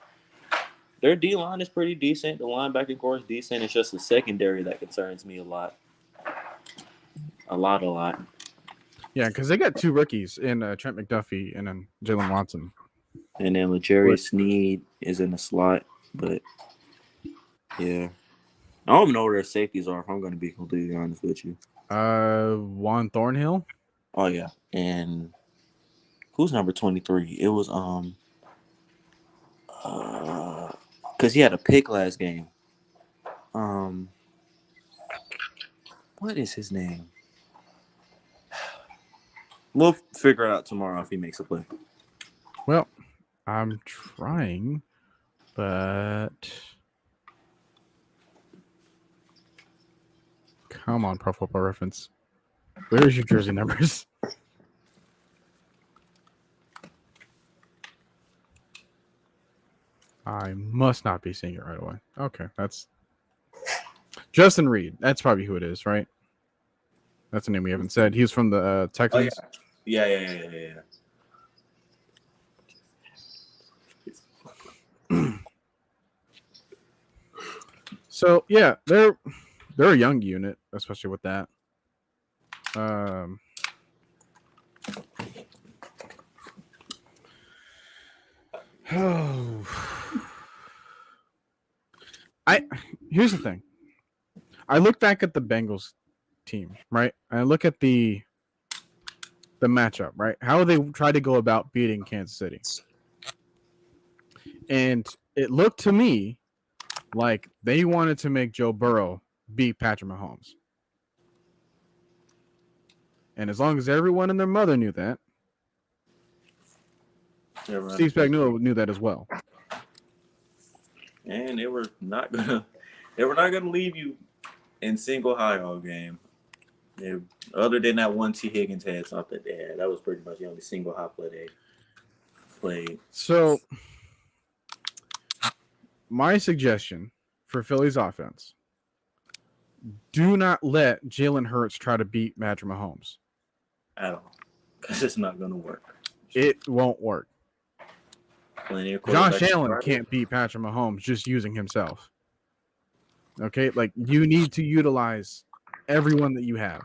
their D-line is pretty decent. The linebacker core is decent. It's just the secondary that concerns me a lot. A lot. Yeah, because they got 2 rookies in Trent McDuffie and then Jalen Watson. And then L'Jarius Sneed is in the slot, but yeah. I don't even know where their safeties are, if I'm going to be completely honest with you. Juan Thornhill. Oh, yeah. And who's number 23? It was, because he had a pick last game. What is his name? We'll figure it out tomorrow if he makes a play. Well, I'm trying, but come on, Pro Football Reference. Where's your jersey numbers? I must not be seeing it right away. Okay, that's Justin Reed. That's probably who it is, right? That's a name we haven't said. He was from the Texans. Oh, yeah. So yeah, they're a young unit, especially with that. Here's the thing. I look back at the Bengals team, right? I look at the matchup, right? How they tried to go about beating Kansas City. And it looked to me like they wanted to make Joe Burrow beat Patrick Mahomes. And as long as everyone and their mother knew that, Steve Spagnuolo knew that as well. And they were not gonna leave you in single high all game. Other than that one T. Higgins had something there. That was pretty much the only single high play they played. So my suggestion for Philly's offense: do not let Jalen Hurts try to beat Patrick Mahomes At all. Because it's not going to work. It won't work. Josh Allen can't beat Patrick Mahomes just using himself. Okay? Like, you need to utilize everyone that you have.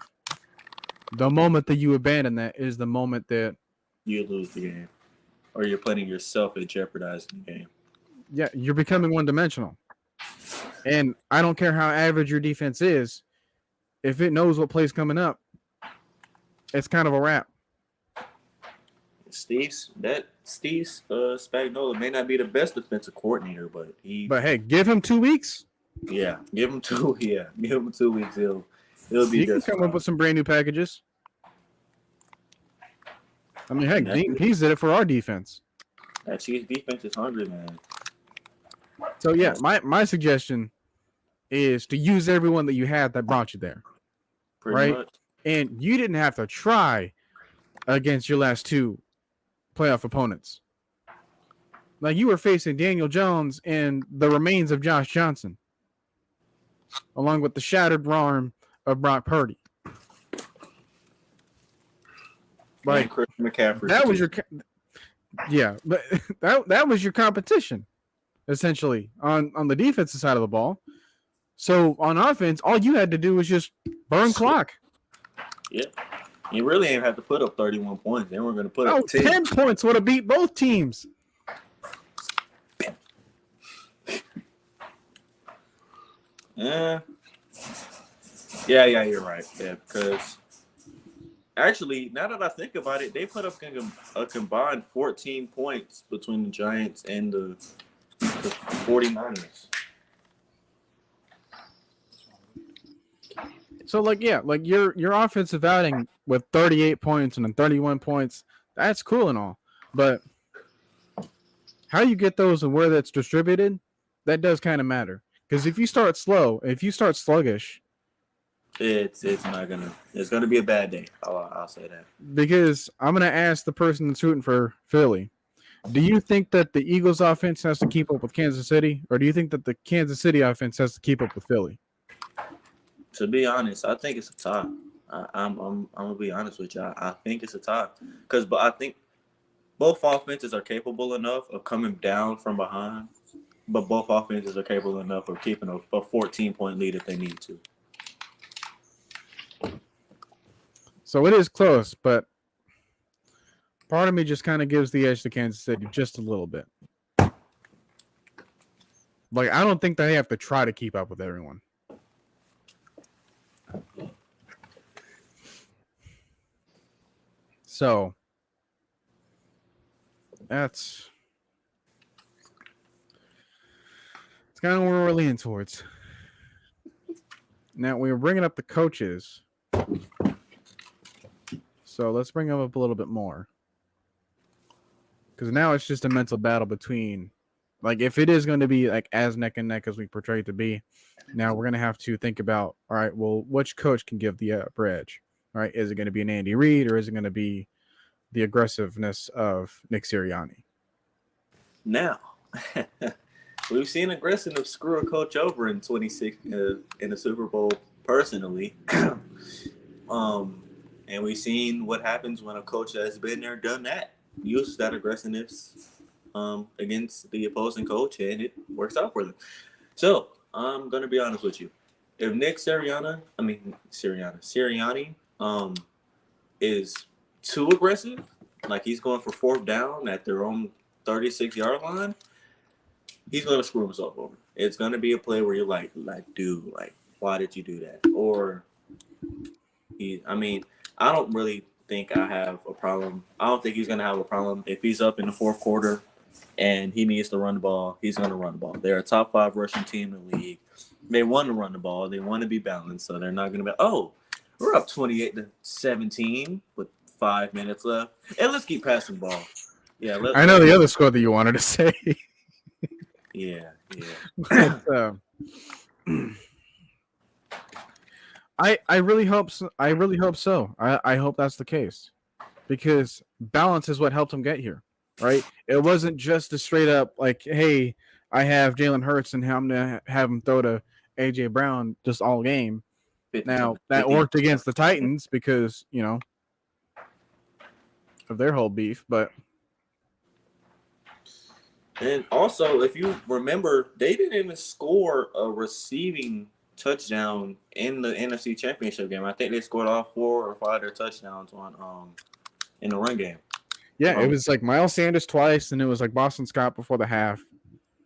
The moment that you abandon that is the moment that you lose the game. Or you're putting yourself at jeopardizing the game. Yeah, you're becoming one-dimensional. And I don't care how average your defense is. If it knows what play's coming up, it's kind of a wrap. Steve Spagnuolo may not be the best defensive coordinator, but hey, give him 2 weeks. Yeah, give him 2. Yeah, give him 2 weeks. He'll be. He can come up with some brand new packages. I mean, heck, he's did it for our defense. That Chiefs defense is hungry, man. So yeah, my suggestion is to use everyone that you had that brought you there. Pretty much. And you didn't have to try against your last 2 playoff opponents. Like, you were facing Daniel Jones and the remains of Josh Johnson, along with the shattered arm of Brock Purdy. Like, Chris McCaffrey. That was your but that was your competition, essentially, on the defensive side of the ball. So on offense, all you had to do was just burn clock. Yeah. You really ain't have to put up 31 points. They weren't going to put up 10 points would have beat both teams. Yeah, you're right. Yeah, because actually, now that I think about it, they put up a combined 14 points between the Giants and the 49ers. So, your offensive outing with 38 points and then 31 points, that's cool and all. But how you get those and where that's distributed, that does kind of matter. Because if you start slow, if you start sluggish, it's gonna be a bad day. I'll say that. Because I'm gonna ask the person that's rooting for Philly, do you think that the Eagles offense has to keep up with Kansas City, or do you think that the Kansas City offense has to keep up with Philly? To be honest, I think it's a tie. I'm gonna be honest with you. I think it's a tie but I think both offenses are capable enough of coming down from behind, but both offenses are capable enough of keeping a 14-point lead if they need to. So it is close, but part of me just kind of gives the edge to Kansas City just a little bit. Like, I don't think they have to try to keep up with everyone. So it's kind of where we're leaning towards. Now we're bringing up the coaches, so let's bring them up a little bit more, because now it's just a mental battle between, like, if it is going to be like as neck and neck as we portray it to be, now we're going to have to think about, all right, well, which coach can give the upper edge? All right, is it going to be an Andy Reid, or is it going to be the aggressiveness of Nick Sirianni? Now, we've seen aggressiveness screw a coach over in 26 in the Super Bowl personally, and we've seen what happens when a coach has been there, done that, uses that aggressiveness against the opposing coach, and it works out for them. So I'm gonna be honest with you. If Nick Sirianni is too aggressive, like he's going for 4th down at their own 36-yard line, he's going to screw himself over. It's going to be a play where you're like, dude, like, why did you do that? Or, I don't really think I have a problem. I don't think he's going to have a problem if he's up in the 4th quarter and he needs to run the ball. He's going to run the ball. They're a top 5 rushing team in the league. They want to run the ball. They want to be balanced, so they're not going to be, we're up 28-17 with 5 minutes left, and let's keep passing the ball. Yeah, I know the other score that you wanted to say. Yeah. I really hope so. I hope that's the case, because balance is what helped him get here, right? It wasn't just a straight up like, hey, I have Jalen Hurts and I'm gonna have him throw to AJ Brown just all game. Now that worked against the Titans because, of their whole beef, but and also, if you remember, they didn't even score a receiving touchdown in the NFC Championship game. I think they scored all 4 or 5 of their touchdowns on in the run game. Yeah, it was like Miles Sanders twice, and it was like Boston Scott before the half,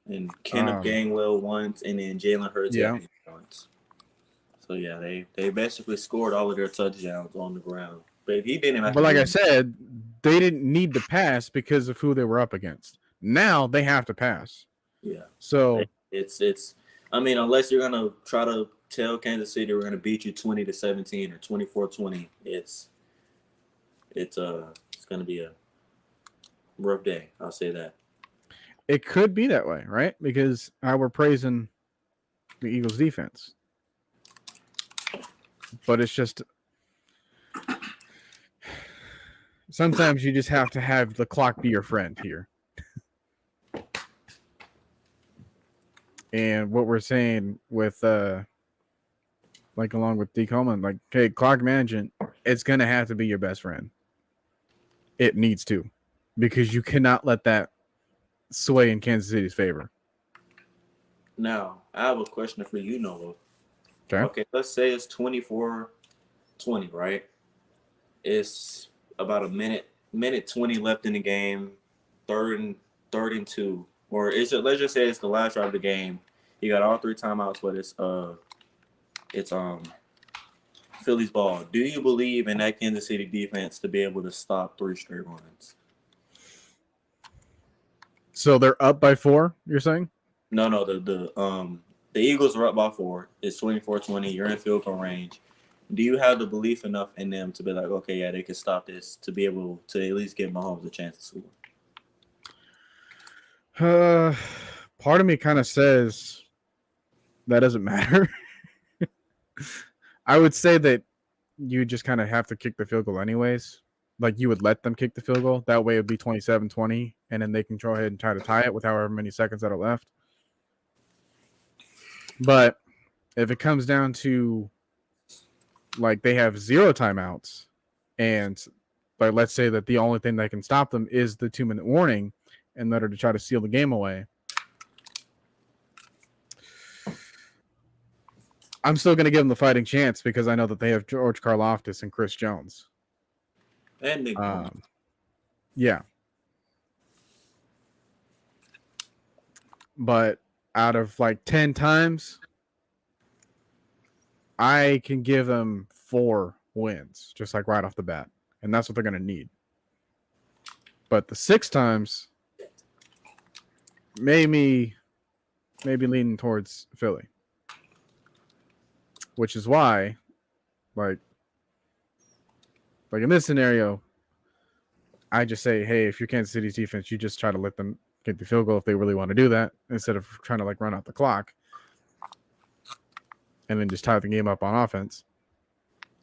and Kenneth Gainwell once, and then Jalen Hurts once. So yeah, they basically scored all of their touchdowns on the ground. But he didn't have But to like do I it. said, they didn't need to pass because of who they were up against. Now they have to pass. Yeah. So It's. I mean, unless you're gonna try to tell Kansas City we're gonna beat you 20-17 or 24-20, it's gonna be a rough day. I'll say that. it could be that way, right? Because we're praising the Eagles' defense, but it's just sometimes you just have to have the clock be your friend here. And what we're saying with like along with D Coleman, like, hey, clock management, it's gonna have to be your best friend. It needs to, because you cannot let that sway in Kansas City's favor. Now, I have a question for you, Noah. Okay. Okay, let's say it's 24-20, right? It's about a minute 20 left in the game, third and two, or let's just say it's the last drive of the game. You got all three timeouts, but it's Philly's ball. Do you believe in that Kansas City defense to be able to stop 3 straight runs? So they're up by 4, you're saying? No, the Eagles are up by 4. It's 24-20. You're in field goal range. Do you have the belief enough in them to be like, okay, yeah, they can stop this, to be able to at least give Mahomes a chance to score? Part of me kind of says that doesn't matter. I would say that you just kind of have to kick the field goal anyways. Like, you would let them kick the field goal. That way it would be 27-20, and then they can go ahead and try to tie it with however many seconds that are left. But if it comes down to, like, they have 0 timeouts, and like, let's say that the only thing that can stop them is the 2-minute warning in order to try to seal the game away, I'm still going to give them the fighting chance because I know that they have George Karlaftis and Chris Jones. And Nick Boone. Yeah. But out of like 10 times, I can give them 4 wins, just like right off the bat. And that's what they're going to need. But the 6 times, maybe leaning towards Philly. Which is why, like in this scenario, I just say, hey, if you're Kansas City's defense, you just try to let them get the field goal if they really want to do that, instead of trying to like run out the clock and then just tie the game up on offense.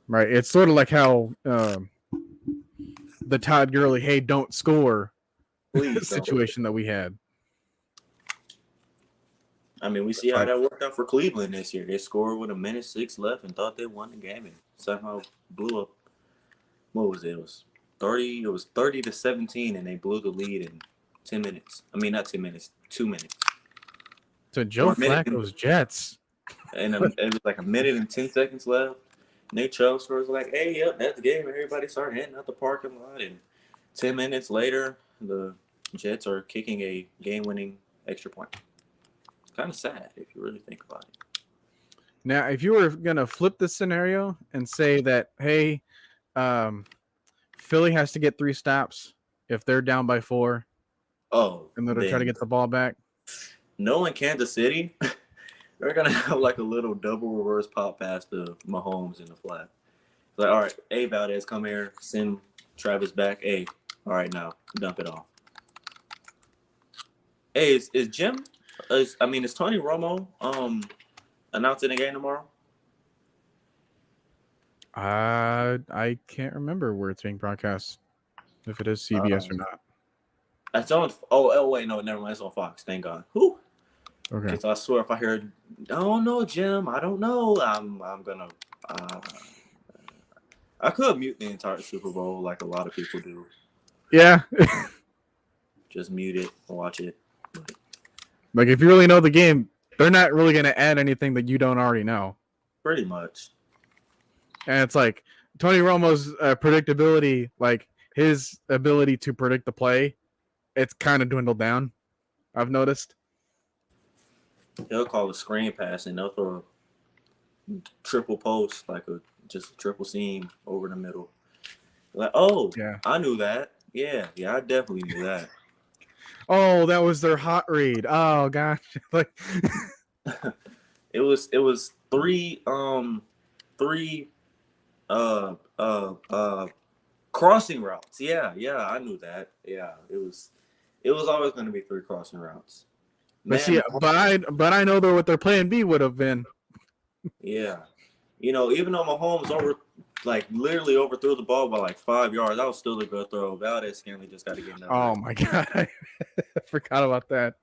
Right? It's sort of like how the Todd Gurley, hey, don't score situation that we had. I mean, we see how that worked out for Cleveland this year. They scored with 1:06 left and thought they won the game, and somehow blew up. What was it? It was 30. It was 30-17, and they blew the lead in 10 minutes. I mean, not 10 minutes, 2 minutes. So Joe Flacco's Jets. And it was like 1:10 left. Nick Chubb scores like, hey, yep, that's the game. Everybody started heading out the parking lot, and 10 minutes later, the Jets are kicking a game-winning extra point. Kind of sad if you really think about it. Now, if you were going to flip this scenario and say that, hey, Philly has to get 3 stops if they're down by 4. And they're trying to get the ball back. Knowing Kansas City, they're going to have like a little double reverse pop pass to Mahomes in the flat. Like, all right, hey, Valdez, come here. Send Travis back. Hey, all right, now, dump it off. Hey, is Jim... is Tony Romo announcing the game tomorrow? I can't remember where it's being broadcast. If it is CBS or not. It's on. Oh wait, no, never mind. It's on Fox. Thank God. Who? Okay. Because I swear, if I heard, oh no, Jim, I don't know. I'm gonna. I could mute the entire Super Bowl like a lot of people do. Yeah. Just mute it, watch it. Like, if you really know the game, they're not really going to add anything that you don't already know. Pretty much. And it's like Tony Romo's predictability, like his ability to predict the play, it's kind of dwindled down. I've noticed. He'll call a screen pass and they'll throw a triple post, like just a triple seam over the middle. Like, oh, Yeah. I knew that. Yeah, I definitely knew that. Oh, that was their hot read. Oh gosh, like It was three uh uh uh crossing routes. Yeah, I knew that. Yeah, it was always going to be 3 crossing routes. but Man, see, but I know what their plan B would have been. yeah. You know, even though Mahomes literally overthrew the ball by like 5 yards, that was still a good throw. Valdez Scantling just got to get another. Oh my god, I forgot about that.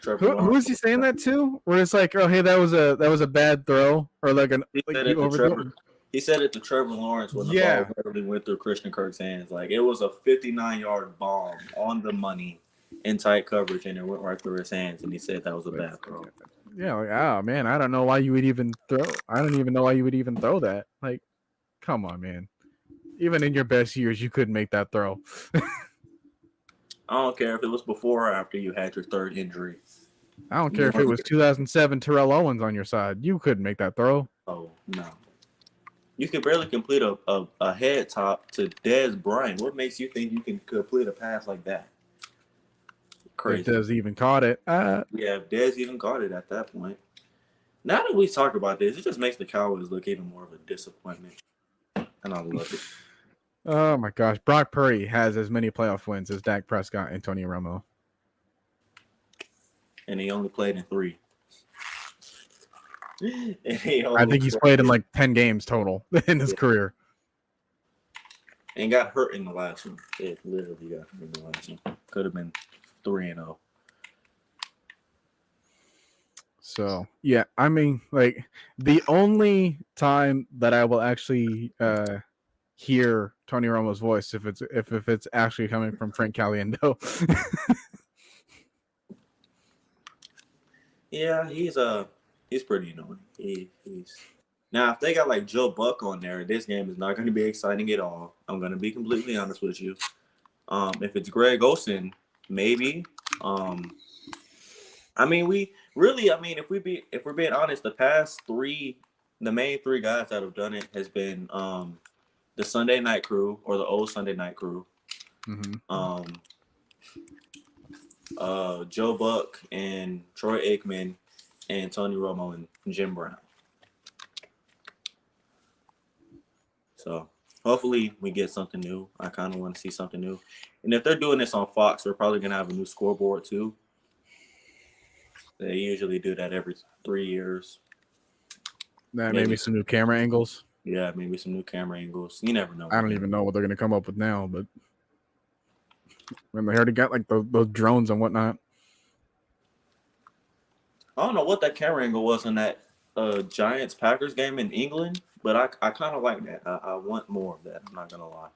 Who was he saying that to? Where it's like, oh hey, that was a bad throw, or like you overthrew. He said it to Trevor Lawrence when the ball literally went through Christian Kirk's hands. Like, it was a 59-yard bomb on the money in tight coverage, and it went right through his hands. And he said that was a bad throw. Yeah, like, oh man, I don't know why you would even throw. I don't even know why you would even throw that. Like, come on, man. Even in your best years, you couldn't make that throw. I don't care if it was before or after you had your 3rd injury. I don't care if it was 2007 Terrell Owens on your side. You couldn't make that throw. Oh, no. You could barely complete a head top to Dez Bryant. What makes you think you can complete a pass like that? Crazy. If Dez even caught it. Yeah, if Dez even caught it at that point. Now that we talk about this, it just makes the Cowboys look even more of a disappointment. And I love it. Oh my gosh. Brock Purdy has as many playoff wins as Dak Prescott and Tony Romo. And he only played in 3. I think he's played in like 10 games total in his career. And got hurt in the last one. It literally got hurt in the last one. Could have been 3-0. So, yeah, I mean, like, the only time that I will actually hear Tony Romo's voice if it's actually coming from Frank Caliendo. Yeah, he's pretty annoying. He's now, if they got like Joe Buck on there, this game is not going to be exciting at all. I'm going to be completely honest with you. If it's Greg Olsen, maybe. I mean, if we're being honest, the main 3 guys that have done it has been the Sunday Night Crew, or the old Sunday Night Crew. Mm-hmm. Joe Buck and Troy Aikman and Tony Romo and Jim Brown. So hopefully we get something new. I kind of want to see something new. And if they're doing this on Fox, they're probably going to have a new scoreboard too. They usually do that every 3 years. Maybe some new camera angles. Yeah, maybe some new camera angles. You never know. I don't even know what they're going to come up with now, but when they already got like those drones and whatnot. I don't know what that camera angle was in that Giants-Packers game in England, but I kind of like that. I want more of that. I'm not going to lie.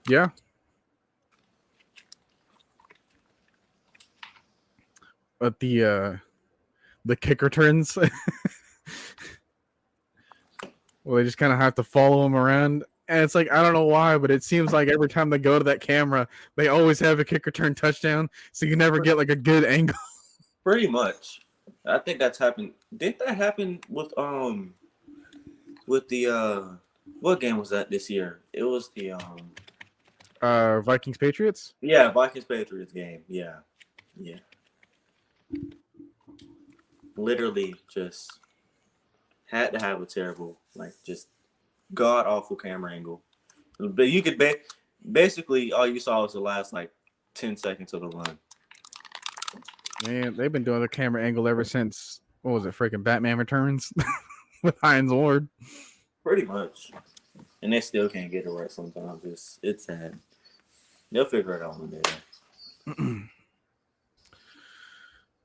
Yeah. But the kicker turns, well, they just kind of have to follow him around. And it's like, I don't know why, but it seems like every time they go to that camera, they always have a kick return touchdown. So you never get like a good angle. Pretty much. I think that's happened. Didn't that happen with the what game was that this year? It was the Vikings Patriots? Yeah, Vikings Patriots game. Yeah. Literally just had to have a terrible, like, just god awful camera angle. But you could basically all you saw was the last like 10 seconds of the run. Man, they've been doing the camera angle ever since, what was it, freaking Batman Returns with Hines Ward. Pretty much. And they still can't get it right sometimes. It's sad. They'll figure it out one day.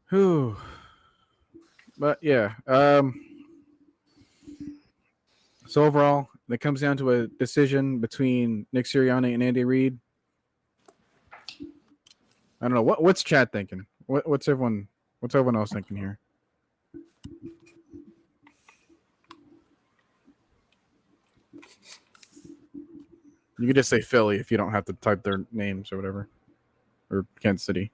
Whew. But yeah. So overall, it comes down to a decision between Nick Sirianni and Andy Reid. I don't know. What's Chad thinking? What's everyone else thinking here? You could just say Philly if you don't have to type their names or whatever. Or Kansas City.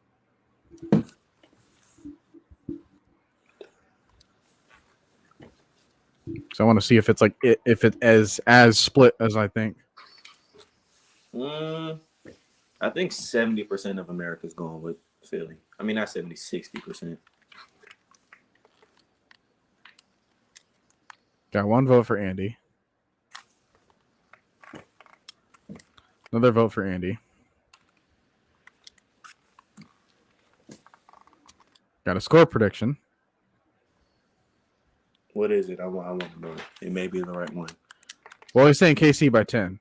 So I want to see if it's like if it as split as I think. I think 70% of America's going with Philly. I mean, not 70, 60%. Got one vote for Andy. Another vote for Andy. Got a score prediction. What is it? I want to know. It may be the right one. Well, he's saying KC by 10.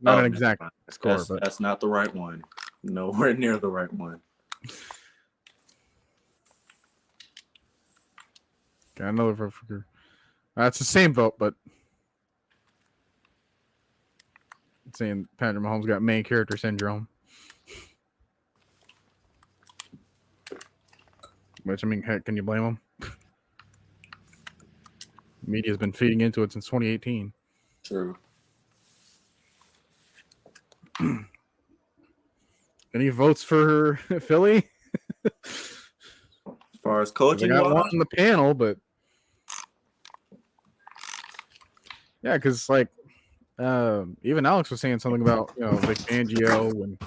Not an Oh, exact score, that's, but that's not the right one. Nowhere near the right one. got another vote for. It's the same vote, but it's saying Patrick Mahomes got main character syndrome. Which, I mean, heck, can you blame him? Media's been feeding into it since 2018. True. Any votes for Philly? As far as I coaching, got one on the panel, but yeah, because like even Alex was saying something about Vic Fangio and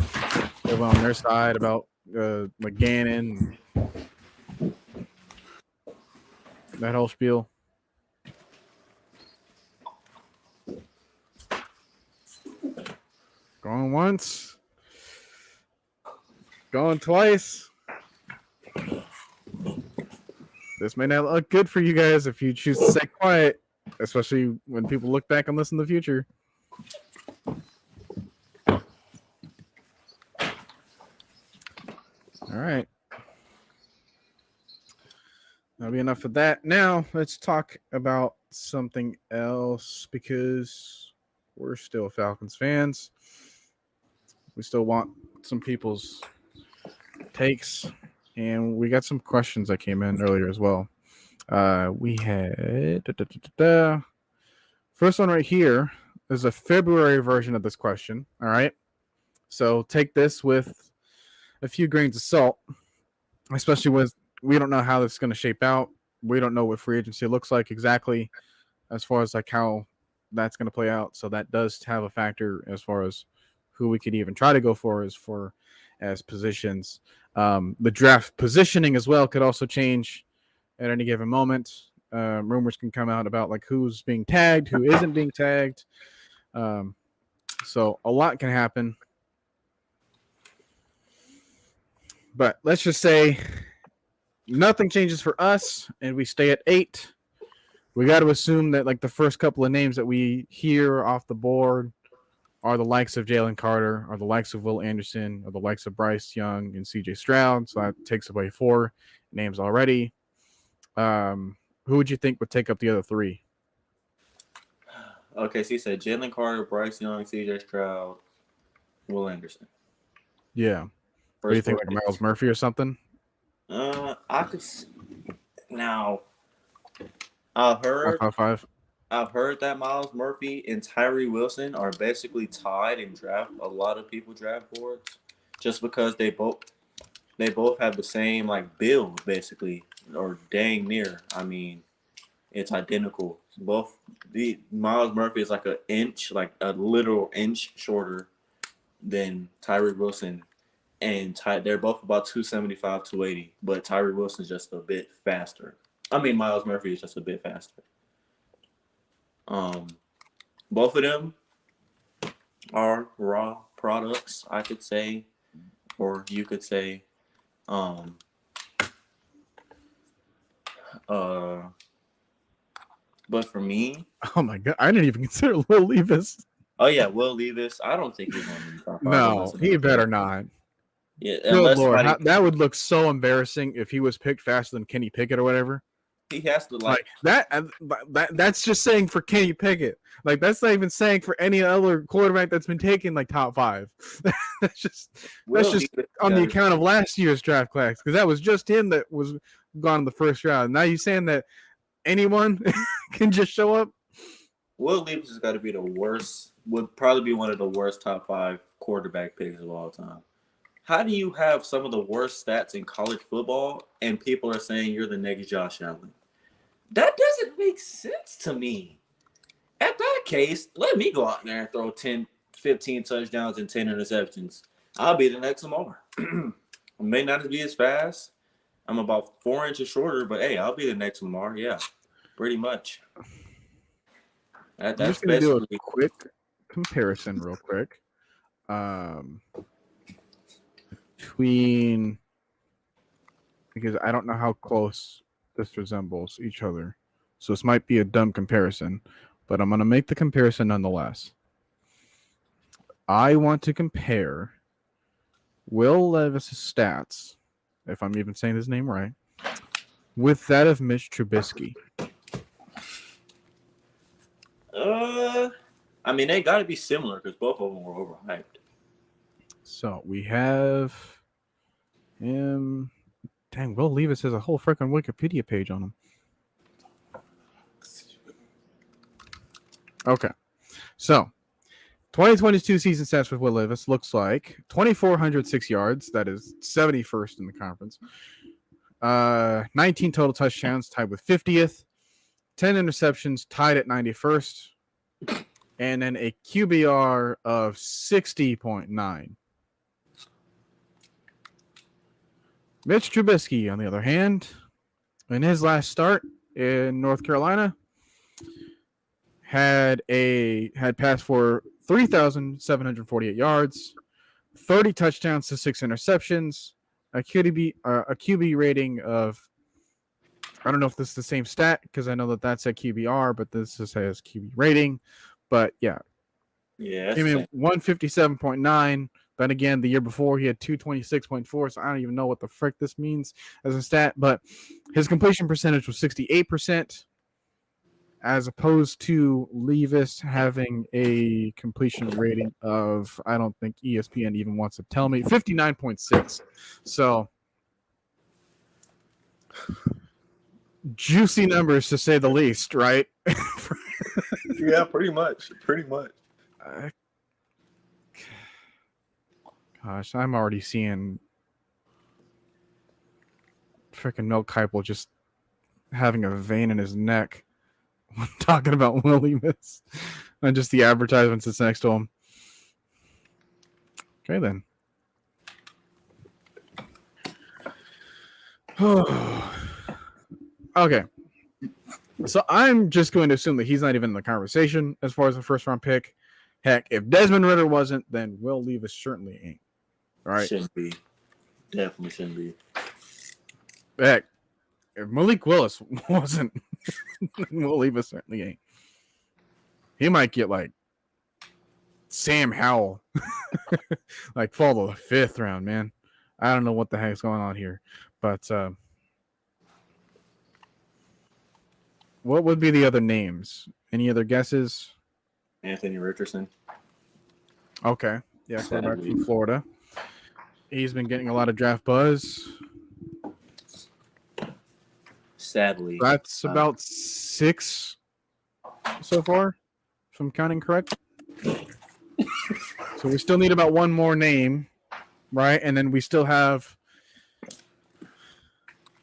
everyone on their side about like Gannon, that whole spiel. Going once, going twice. This may not look good for you guys if you choose to stay quiet, especially when people look back on this in the future. All right. That'll be enough of that. Now, let's talk about something else because we're still Falcons fans. We still want some people's takes, and we got some questions that came in earlier as well. We had first one right here is a February version of this question. All right. So take this with a few grains of salt, especially with we don't know how this is going to shape out. We don't know what free agency looks like exactly as far as like how that's going to play out. So that does have a factor as far as who we could even try to go for as positions. The draft positioning as well could also change at any given moment. Rumors can come out about like who's being tagged, who isn't being tagged. So a lot can happen. But let's just say nothing changes for us and we stay at 8. We got to assume that like the first couple of names that we hear off the board are the likes of Jalen Carter, or the likes of Will Anderson, or the likes of Bryce Young and CJ Stroud. So that takes away 4 names already. Who would you think would take up the other 3? Okay, so you said Jalen Carter, Bryce Young, CJ Stroud, Will Anderson. Yeah. What do you think, like Miles Murphy or something? I could. Now, I've heard. Top 5. I've heard that Miles Murphy and Tyree Wilson are basically tied in a lot of people draft boards, just because they both have the same like build basically, or dang near. I mean, it's identical. Miles Murphy is like an inch, like a literal inch shorter than Tyree Wilson, and they're both about 275, 280, but Tyree Wilson's just a bit faster. I mean, Miles Murphy is just a bit faster. Both of them are raw products, I could say, or you could say. But for me, oh my god, I didn't even consider Will Levis. Oh yeah, Will Levis. I don't think he's going to be top 5. No, he better not. Yeah, good Lord, that would look so embarrassing if he was picked faster than Kenny Pickett or whatever. He has to like that. That's just saying for Kenny Pickett. Like that's not even saying for any other quarterback that's been taken like top 5. that's just on the account of last year's draft class, because that was just him that was gone in the first round. Now you're saying that anyone can just show up? Will Levis has got to be the worst. Would probably be one of the worst top 5 quarterback picks of all time. How do you have some of the worst stats in college football and people are saying you're the next Josh Allen? That doesn't make sense to me. At that case, let me go out there and throw 10, 15 touchdowns and 10 interceptions. I'll be the next Lamar. I may not be as fast. I'm about 4 inches shorter, but hey, I'll be the next Lamar. Yeah, pretty much. I'm That's just gonna do a basically. quick comparison, real quick, between because I don't know how close this resembles each other, so this might be a dumb comparison, but I'm gonna make the comparison nonetheless. I want to compare Will Levis' stats, if I'm even saying his name right, with that of Mitch Trubisky. I mean, they got to be similar because both of them were overhyped. So we have him. Dang, Will Levis has a whole freaking Wikipedia page on him. Okay. So 2022 season stats with Will Levis looks like 2,406 yards. That is 71st in the conference. 19 total touchdowns, tied with 50th. 10 interceptions, tied at 91st. And then a QBR of 60.9. Mitch Trubisky, on the other hand, in his last start in North Carolina, had passed for 3,748 yards, 30 touchdowns to 6 interceptions, a QB rating of, I don't know if this is the same stat because I know that that's at QBR, but this just says QB rating. But yeah, came in 157.9. Then again, the year before he had 226.4, so I don't even know what the frick this means as a stat. But his completion percentage was 68%, as opposed to Levis having a completion rating of, I don't think ESPN even wants to tell me, 59.6. So juicy numbers to say the least, right? Yeah, pretty much. Gosh, I'm already seeing freaking Milk Heupel just having a vein in his neck when talking about Will Levis and just the advertisements that's next to him. Okay, then. Okay. So I'm just going to assume that he's not even in the conversation as far as a first round pick. Heck, if Desmond Ridder wasn't, then Will Levis certainly ain't. All right. Shouldn't be. Definitely shouldn't be. Heck, if Malik Willis wasn't, Will Levis certainly ain't. He might get like Sam Howell, like fall to the 5th round, man. I don't know what the heck's going on here, but what would be the other names? Any other guesses? Anthony Richardson. Okay. Yeah, quarterback from Florida. He's been getting a lot of draft buzz. Sadly. That's about 6 so far, if I'm counting correct. So we still need about one more name, right? And then we still have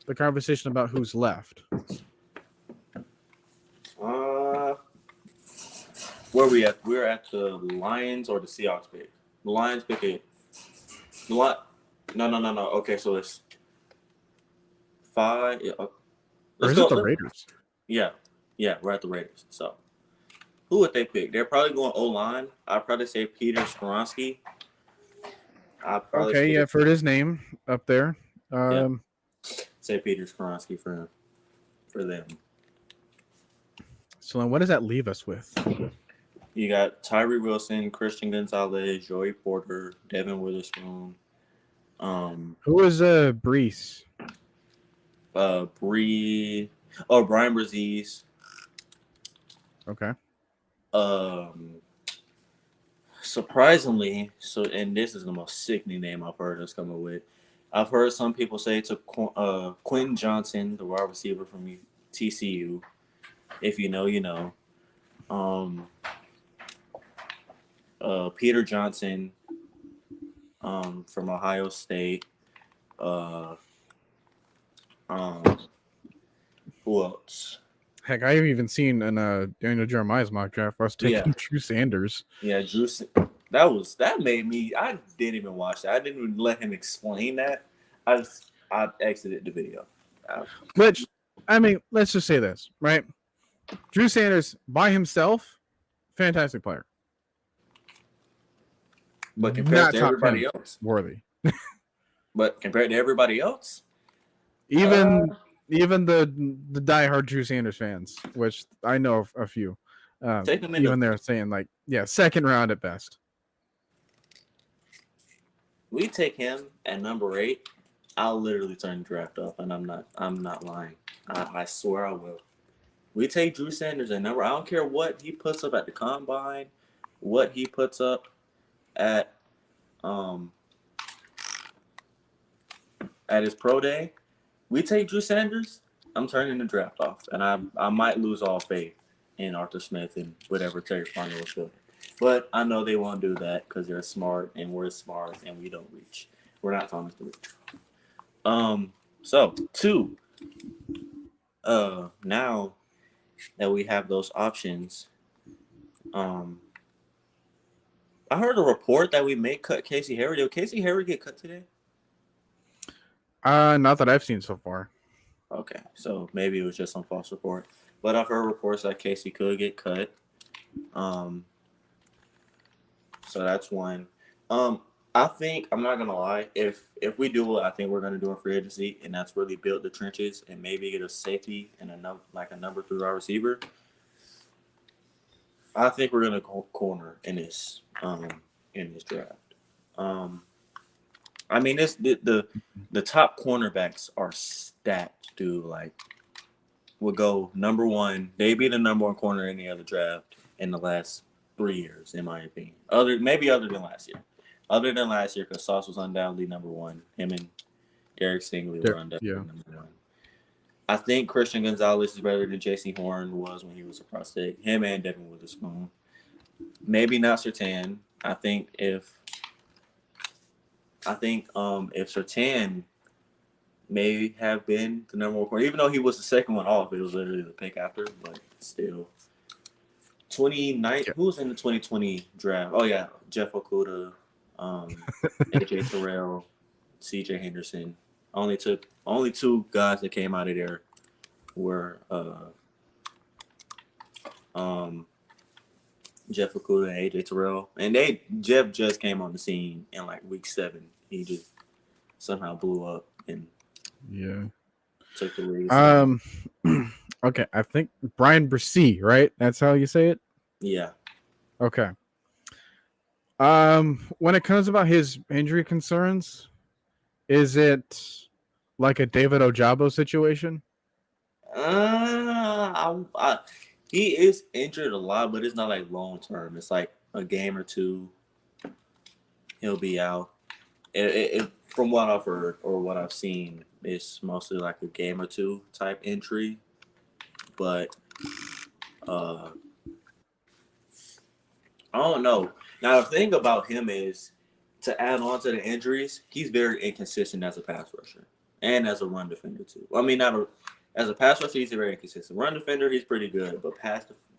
the conversation about who's left. Where are we at? We're at the Lions or the Seahawks pick. The Lions pick it. No. Okay, so it's 5. Yeah. Or is it the Raiders? Yeah, we're at the Raiders. So, who would they pick? They're probably going O-line. I'd probably say Peter Skoronski. Okay, yeah, I've heard his name up there. Say Peter Skoronski for them. So then what does that leave us with? You got Tyree Wilson, Christian Gonzalez, Joey Porter, Devin Witherspoon. Who is Brees? Brian Brzee. Okay. Surprisingly, and this is the most sickening name I've heard us come up with. I've heard some people say to Quentin Johnson, the wide receiver from TCU. If you know, you know. Peter Johnson from Ohio State. Who else? Heck, I've even seen in Daniel Jeremiah's mock draft where I was taking Yeah. Drew Sanders. Yeah, Drew. That made me. I didn't even watch that. I didn't even let him explain that. I exited the video. Which, I mean, let's just say this, right? Drew Sanders by himself, fantastic player. But compared Not to top everybody 10 else, worthy. but compared to everybody else, Even the diehard Drew Sanders fans, which I know of a few, take him in even the. they're saying like, yeah, second round at best. We take him at number 8. I'll literally turn the draft off, and I'm not lying. I swear I will. We take Drew Sanders at number. I don't care what he puts up at the combine, what he puts up at his pro day. We take Drew Sanders. I'm turning the draft off, and I might lose all faith in Arthur Smith and whatever Terry Fontenot was doing. But I know they won't do that because they're smart, and we're smart, and we don't reach. We're not Thomas to reach. So 2. Now that we have those options, I heard a report that we may cut Casey Harry. Did Casey Harry get cut today? Not that I've seen so far. Okay, so maybe it was just some false report. But I've heard reports that Casey could get cut. So that's one. I think, I'm not gonna lie, if we do what I think we're gonna do in free agency, and that's really build the trenches and maybe get a safety and a number 3 wide receiver, I think we're gonna go corner in this draft. I mean, the top cornerbacks are stacked, dude. Like, would go number 1. They'd be the number 1 corner in any other draft in the last 3 years, in my opinion. Other than last year. Other than last year, because Sauce was undoubtedly number 1. Him and Derek Stingley were undoubtedly number 1. I think Christian Gonzalez is better than J.C. Horn was when he was a prospect. Him and Devin Witherspoon. Maybe not Surtain. I think if Surtain may have been the number 1 corner, even though he was the second one off, it was literally the pick after, but still. 29. Who was in the 2020 draft? Oh yeah, Jeff Okuda, AJ Terrell, CJ Henderson. Only 2 guys that came out of there were Jeff Okuda and AJ Terrell. And Jeff just came on the scene in like week 7. He just somehow blew up and took the lead. Okay, I think Brian Bresee, right? That's how you say it? Yeah. Okay. When it comes about his injury concerns, is it like a David Ojabo situation? He is injured a lot, but it's not like long term. It's like a game or 2. He'll be out. From what I've heard or what I've seen, it's mostly like a game or 2 type injury. But I don't know. Now the thing about him is, to add on to the injuries, he's very inconsistent as a pass rusher and as a run defender too. I mean, as a pass rusher, he's very inconsistent. Run defender, he's pretty good, but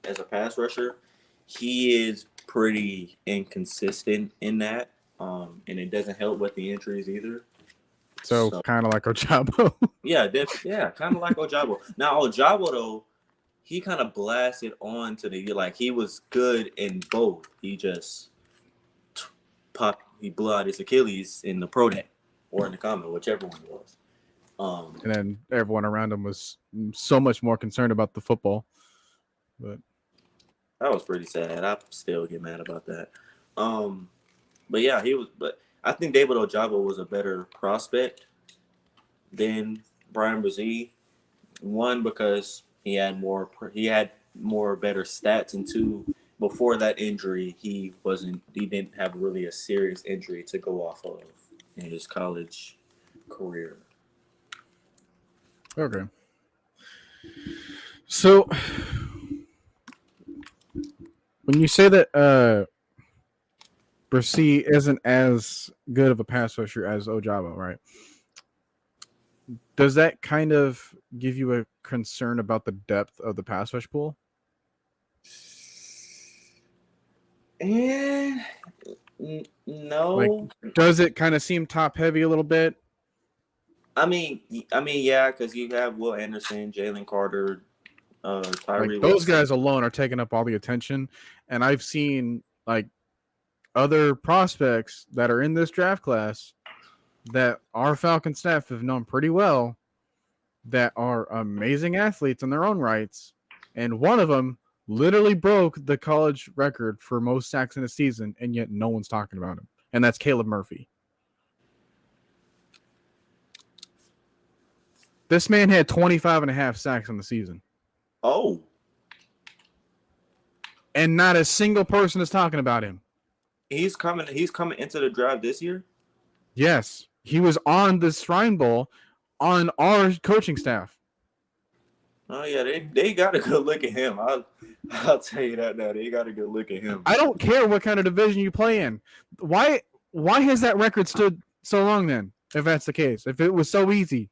as a pass rusher, he is pretty inconsistent in that. And it doesn't help with the injuries either. So kind of like Ojabo. Yeah, kind of like Ojabo. Now Ojabo though, he kind of blasted on to he was good in both. He just he blew out his Achilles in the pro day or in the combine, whichever one it was. And then everyone around him was so much more concerned about the football. But that was pretty sad. I still get mad about that. But yeah, but I think David Ojabo was a better prospect than Brian Bresee. 1, because he had more better stats, and 2, before that injury, he didn't have really a serious injury to go off of in his college career. okay. So when you say that Bresee isn't as good of a pass rusher as Ojabo, right? Does that kind of give you a concerned about the depth of the pass rush pool? And no. Does it kind of seem top heavy a little bit? I mean, yeah, because you have Will Anderson, Jalen Carter, Tyree Those Wilson. guys alone are taking up all the attention, and I've seen other prospects that are in this draft class that our Falcon staff have known pretty well that are amazing athletes in their own rights, and one of them literally broke the college record for most sacks in a season, and yet no one's talking about him, and that's Caleb Murphy. This man had 25 and a half sacks in the season. Oh. And not a single person is talking about him. He's coming into the draft this year? Yes. He was on the Shrine Bowl on our coaching staff. Oh yeah, they got a good look at him. I'll tell you that now. They got a good look at him. I don't care what kind of division you play in. Why has that record stood so long then, if that's the case? If it was so easy.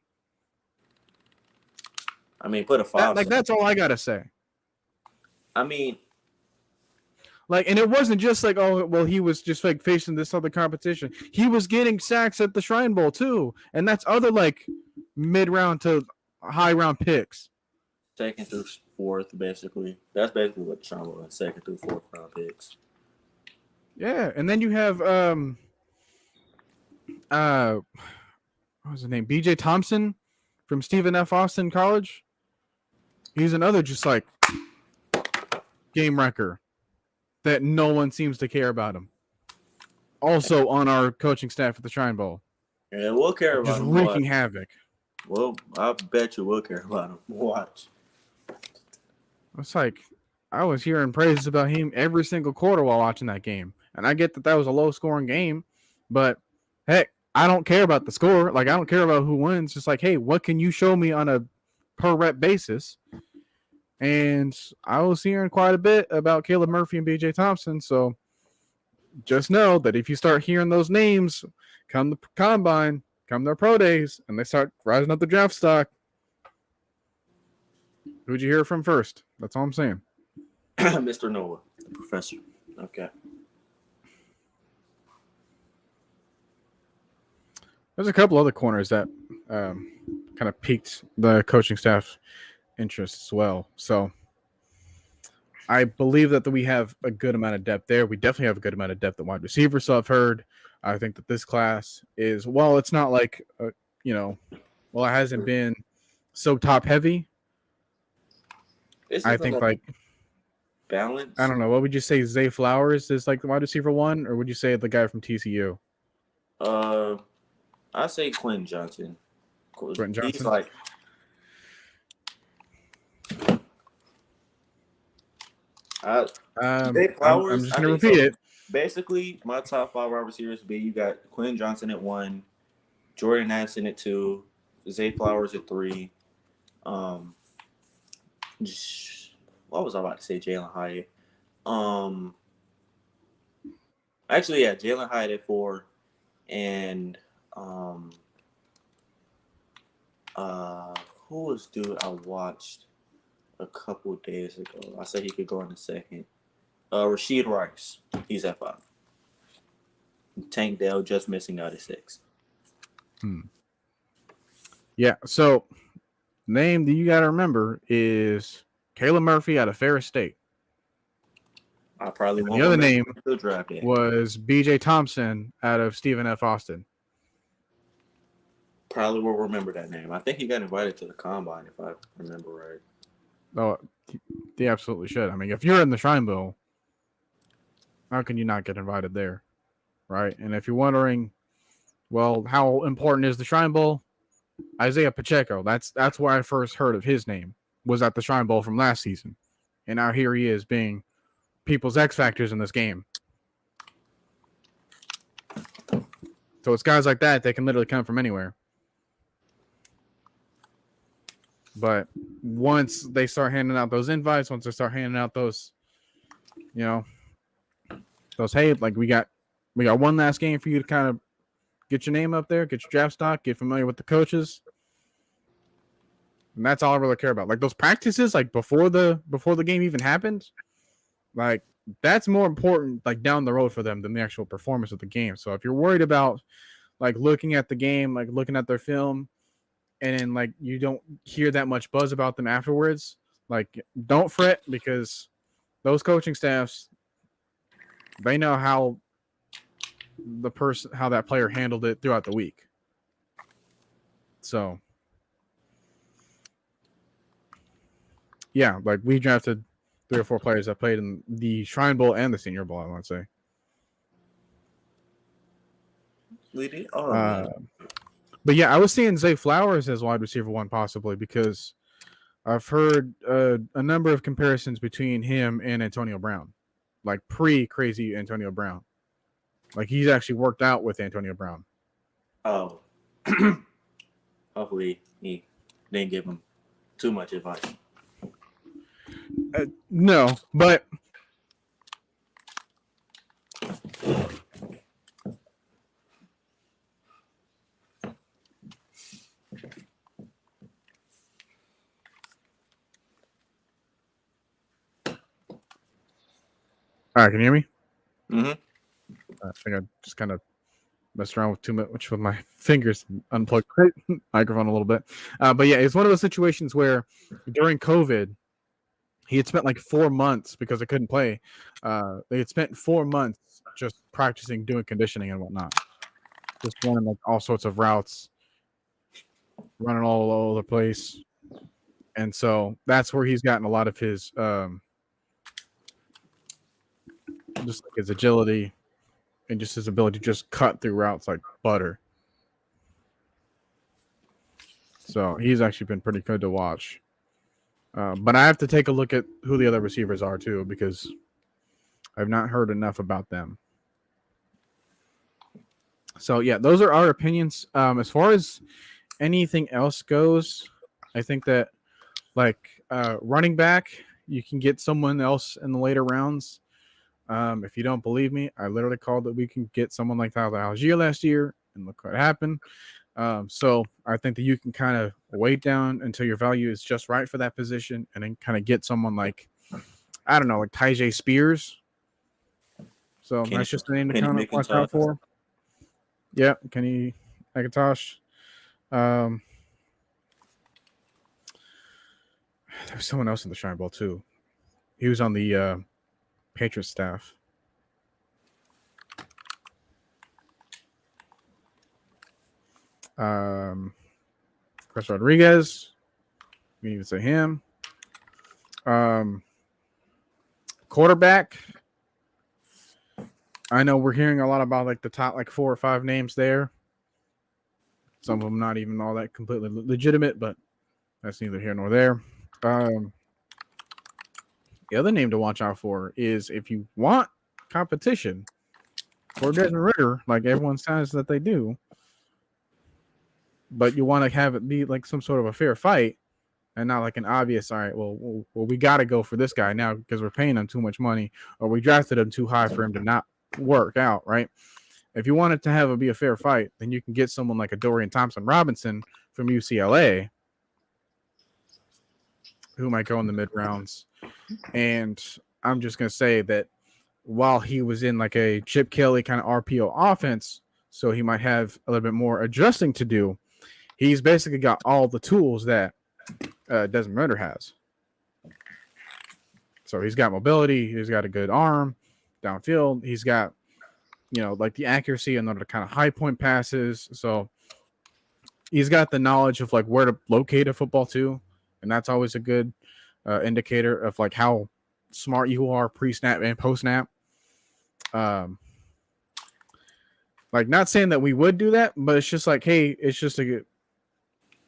I mean, put a 5. That's all I gotta say. I mean, and it wasn't just he was just facing this other competition. He was getting sacks at the Shrine Bowl too, and that's other mid-round to high-round picks. Second through fourth, basically. That's basically what the Shrine Bowl is. Second through fourth round picks. Yeah, and then you have what was his name? BJ Thompson from Stephen F. Austin College. He's another just game wrecker that no one seems to care about him. Also on our coaching staff at the Shrine Bowl. Yeah, we'll care about him. Just wreaking havoc. Well, I bet you we'll care about him. Watch. It's I was hearing praises about him every single quarter while watching that game. And I get that was a low-scoring game, but heck, I don't care about the score. I don't care about who wins. Just hey, what can you show me on a per-rep basis? And I was hearing quite a bit about Caleb Murphy and BJ Thompson, so just know that if you start hearing those names come the combine, come their pro days, and they start rising up the draft stock, who'd you hear from first? That's all I'm saying. Mr. Noah, the professor. Okay. There's a couple other corners that kind of piqued the coaching staff interest as well. So I believe that we have a good amount of depth there. We definitely have a good amount of depth at wide receiver. So I've heard, I think that this class is, it's not it hasn't been so top heavy. I think balance. I don't know. What would you say? Zay Flowers is the wide receiver one, or would you say the guy from TCU? I say Quentin Johnson. Quentin Johnson. He's Zay Flowers. I'm just gonna repeat it. Basically, my top 5 wide receivers would be: you got Quentin Johnson at 1, Jordan Addison at 2, Zay Flowers at 3. What was I about to say? Jalen Hyatt. Actually, yeah, Jalen Hyatt at 4, and who was dude I watched a couple days ago? I said he could go in a second. Rashid Rice, he's at 5. Tank Dell just missing out at 6. Yeah. So, name that you got to remember is Caleb Murphy out of Ferris State. I probably won't. The other name draft was BJ Thompson out of Stephen F. Austin. Probably will remember that name. I think he got invited to the combine, if I remember right. Oh, he absolutely should. I mean, if you're in the Shrine Bowl, how can you not get invited there, right? And if you're wondering, how important is the Shrine Bowl? Isaiah Pacheco. That's where I first heard of his name. Was at the Shrine Bowl from last season, and now here he is being people's X factors in this game. So it's guys like that can literally come from anywhere. But once they start handing out those invites, once they start handing out those, hey, we got one last game for you to kind of get your name up there, get your draft stock, get familiar with the coaches. And that's all I really care about. Like those practices, like before the game even happened, like that's more important like down the road for them than the actual performance of the game. So if you're worried about like looking at the game, like looking at their film, and then like you don't hear that much buzz about them afterwards, like don't fret, because those coaching staffs, they know how that player handled it throughout the week. So yeah, like we drafted 3 or 4 players that played in the Shrine Bowl and the Senior Bowl, I want to say. We did. Oh, man. But yeah, I was seeing Zay Flowers as wide receiver 1 possibly, because I've heard a number of comparisons between him and Antonio Brown, like pre-crazy Antonio Brown. Like he's actually worked out with Antonio Brown. Oh, hopefully he didn't give him too much advice. No, but all right, can you hear me? Mm-hmm. I think I just kind of messed around with too much with my fingers, unplugged the microphone a little bit. But yeah, it's one of those situations where during COVID, he had spent like 4 months because I couldn't play. They had spent 4 months just practicing, doing conditioning and whatnot, just running like all sorts of routes, running all over the place. And so that's where he's gotten a lot of his just like his agility and just his ability to just cut through routes like butter. So he's actually been pretty good to watch. But I have to take a look at who the other receivers are too, because I've not heard enough about them. So yeah, those are our opinions. As far as anything else goes, I think that like running back, you can get someone else in the later rounds. If you don't believe me, I literally called that we can get someone like Tyler Algier last year, and look what happened. So I think that you can kind of wait down until your value is just right for that position, and then kind of get someone like, I don't know, like Tyjae Spears. So that's just the name to kind of watch out for. Yeah, Kenny McIntosh. There was someone else in the Shrine Bowl too. He was on the Patriots staff. Chris Rodriguez. We need to say him. Quarterback. I know we're hearing a lot about like the top like 4 or 5 names there. Some of them not even all that completely legitimate, but that's neither here nor there. The other name to watch out for is, if you want competition for Desmond Ridder, like everyone says that they do, but you want to have it be like some sort of a fair fight and not like an obvious, all right, well we got to go for this guy now because we're paying him too much money, or we drafted him too high for him to not work out, right? If you want it to be a fair fight, then you can get someone like a Dorian Thompson-Robinson from UCLA, who might go in the mid rounds. And I'm just going to say that while he was in like a Chip Kelly kind of RPO offense, so he might have a little bit more adjusting to do, he's basically got all the tools that Desmond Ridder has. So he's got mobility, he's got a good arm downfield, he's got, like the accuracy and the kind of high point passes. So he's got the knowledge of like where to locate a football too, and that's always a good indicator of like how smart you are pre-snap and post-snap. Like, not saying that we would do that, but it's just like, hey, it's just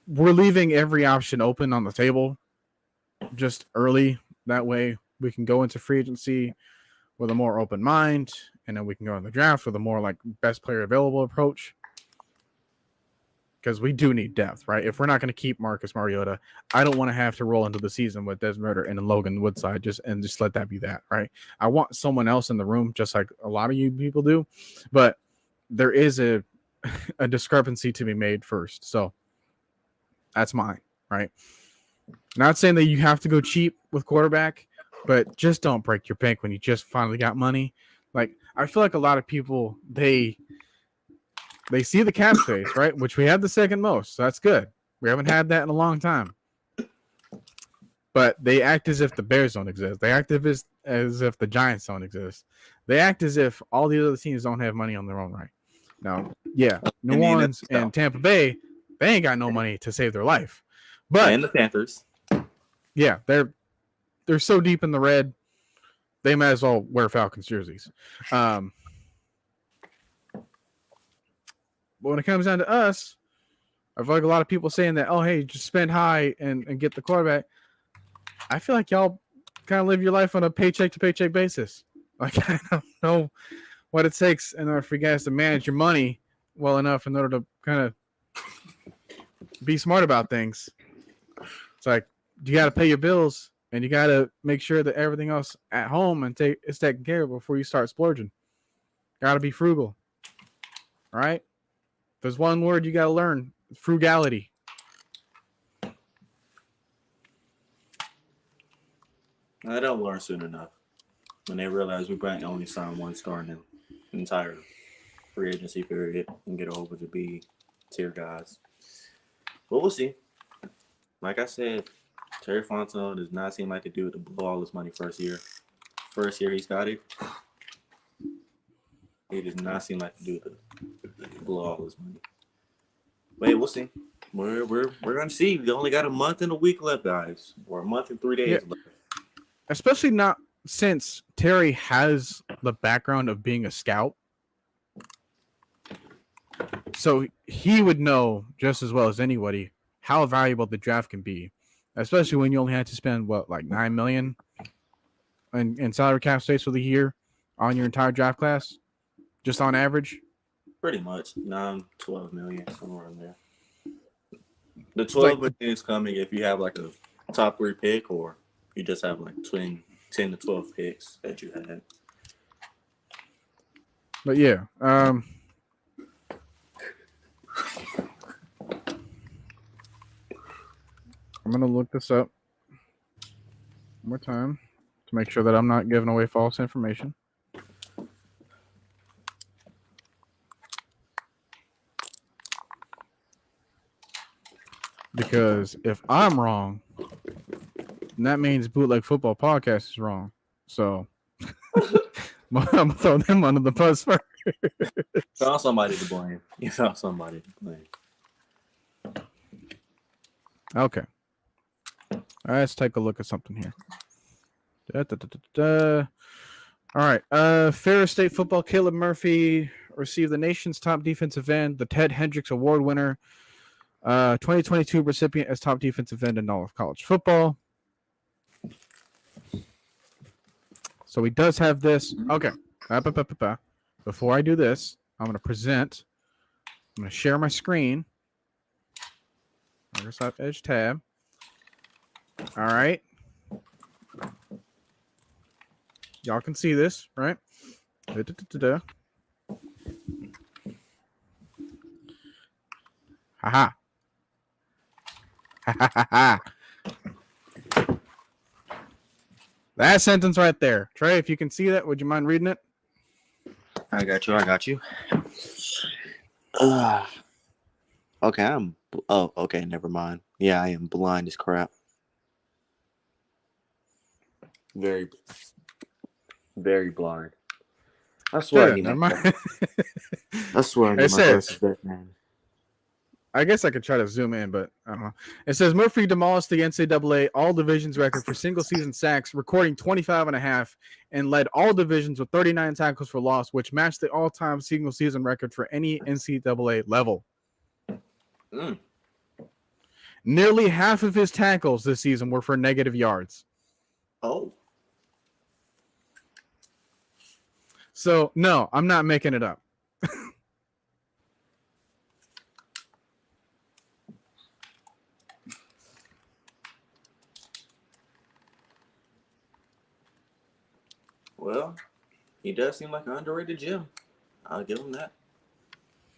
we're leaving every option open on the table just early. That way we can go into free agency with a more open mind, and then we can go in the draft with a more like best player available approach. Because we do need depth, right? If we're not going to keep Marcus Mariota, I don't want to have to roll into the season with Desmond Ridder and Logan Woodside just let that be that, right? I want someone else in the room, just like a lot of you people do, but there is a discrepancy to be made first. So that's mine, right? Not saying that you have to go cheap with quarterback, but just don't break your bank when you just finally got money. Like, I feel like a lot of people, they see the cap space, right? Which we have the second most. So that's good. We haven't had that in a long time. But they act as if the Bears don't exist. They act as if the Giants don't exist. They act as if all the other teams don't have money on their own right. Now, yeah, New Orleans and Tampa Bay, they ain't got no money to save their life. But and the Panthers. Yeah, they're so deep in the red, they might as well wear Falcons jerseys. But when it comes down to us, I feel like a lot of people saying that, oh, hey, just spend high and get the quarterback. I feel like y'all kind of live your life on a paycheck to paycheck basis. Like, I don't know what it takes in order for you guys to manage your money well enough in order to kind of be smart about things. It's like, you got to pay your bills and you got to make sure that everything else at home is taken care of before you start splurging. Got to be frugal. All right? If there's one word you got to learn, frugality. I don't learn soon enough. When they realize we might only sign one star in the entire free agency period and get a whole bunch of B tier guys. But we'll see. Like I said, Terry Fontenot does not seem like the dude to blow all his money first year. First year he's got it. He does not seem like the dude to blow all his money. But hey, we'll see. We're gonna see. We only got a month and a week left, guys, or a month and 3 days left. Especially not since Terry has the background of being a scout. So he would know just as well as anybody how valuable the draft can be, especially when you only had to spend like $9 million in salary cap space for the year on your entire draft class, just on average. Pretty much 12 million, somewhere in there. The 12 million is coming if you have like a top 3 pick, or you just have like 10 to 12 picks that you had. But yeah, I'm going to look this up one more time to make sure that I'm not giving away false information. Because if I'm wrong, that means Bootleg Football Podcast is wrong. So I'm going to throw them under the bus first. Found somebody to blame. You found somebody to blame. Okay. Let's take a look at something here. All right. Ferris State football, Caleb Murphy received the nation's top defensive end, the Ted Hendricks Award winner, 2022 recipient as top defensive end in all of college football. So he does have this. Okay. Before I do this, I'm going to share my screen. Microsoft Edge tab. All right. Y'all can see this, right? Haha. That sentence right there. Trey, if you can see that, would you mind reading it? I got you. Okay, okay, never mind. Yeah, I am blind as crap. Very, very blind. I swear I need my glasses. I swear I need my glasses back, man. I guess I could try to zoom in, but I don't know. It says Murphy demolished the NCAA all divisions record for single season sacks, recording 25.5, and led all divisions with 39 tackles for loss, which matched the all-time single season record for any NCAA level. Nearly half of his tackles this season were for negative yards. Oh. So, no, I'm not making it up. Well, he does seem like an underrated gem. I'll give him that.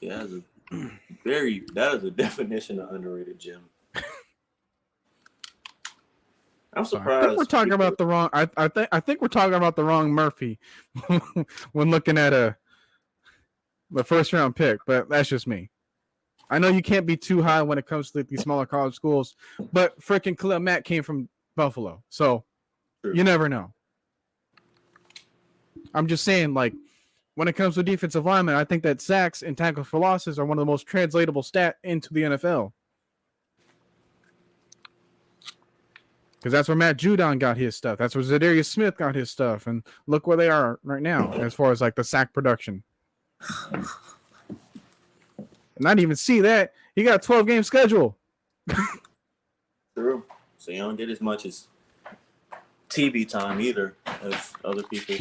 Yeah, that is a definition of underrated gem. I'm So I surprised. think we're talking about the wrong. I think we're talking about the wrong Murphy when looking at the first round pick. But that's just me. I know you can't be too high when it comes to these smaller college schools, but freaking Khalil Mack came from Buffalo, so True. you never know. I'm just saying, like, when it comes to defensive linemen, I think that sacks and tackles for losses are one of the most translatable stat into the NFL. Because that's where Matt Judon got his stuff. That's where Zadarius Smith got his stuff. And look where they are right now as far as, like, the sack production. Not even see that. He got a 12-game schedule. True. So you don't get as much as TV time either as other people.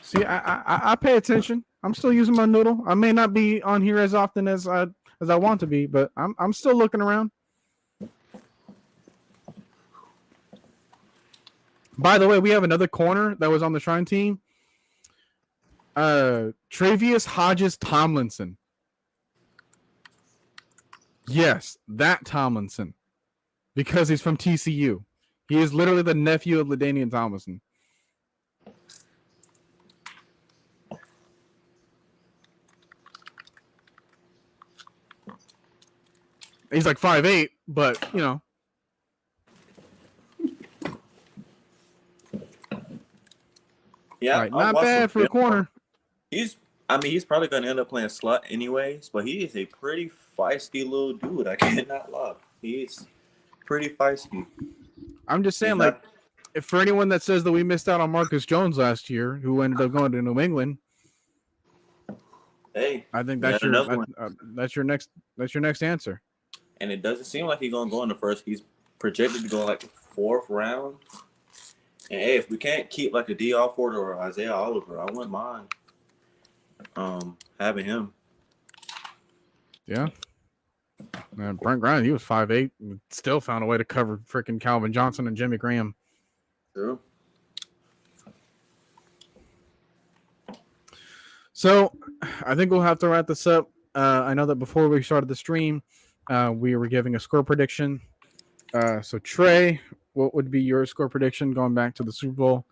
See, I pay attention. I'm still using my noodle. I may not be on here as often as I want to be, but I'm still looking around. By the way, we have another corner that was on the Shrine team. Travius Hodges Tomlinson. Yes, that Tomlinson. Because he's from TCU. He is literally the nephew of LaDainian Tomlinson. He's like 5'8", but, you know. Yeah, right, not bad for a corner. He's probably going to end up playing slot anyways, but he is a pretty feisty little dude. I cannot lie. He is pretty feisty. I'm just saying, like, if for anyone that says that we missed out on Marcus Jones last year, who ended up going to New England, hey, I think that's your next answer. And it doesn't seem like he's going to go in the first. He's projected to go like the 4th round. And hey, if we can't keep like a D. Alford or Isaiah Oliver, I wouldn't mind having him. Yeah. Man, Brent Grimes, he was 5'8", and still found a way to cover freaking Calvin Johnson and Jimmy Graham. True. So I think we'll have to wrap this up. I know that before we started the stream, we were giving a score prediction. So Trey, what would be your score prediction going back to the Super Bowl?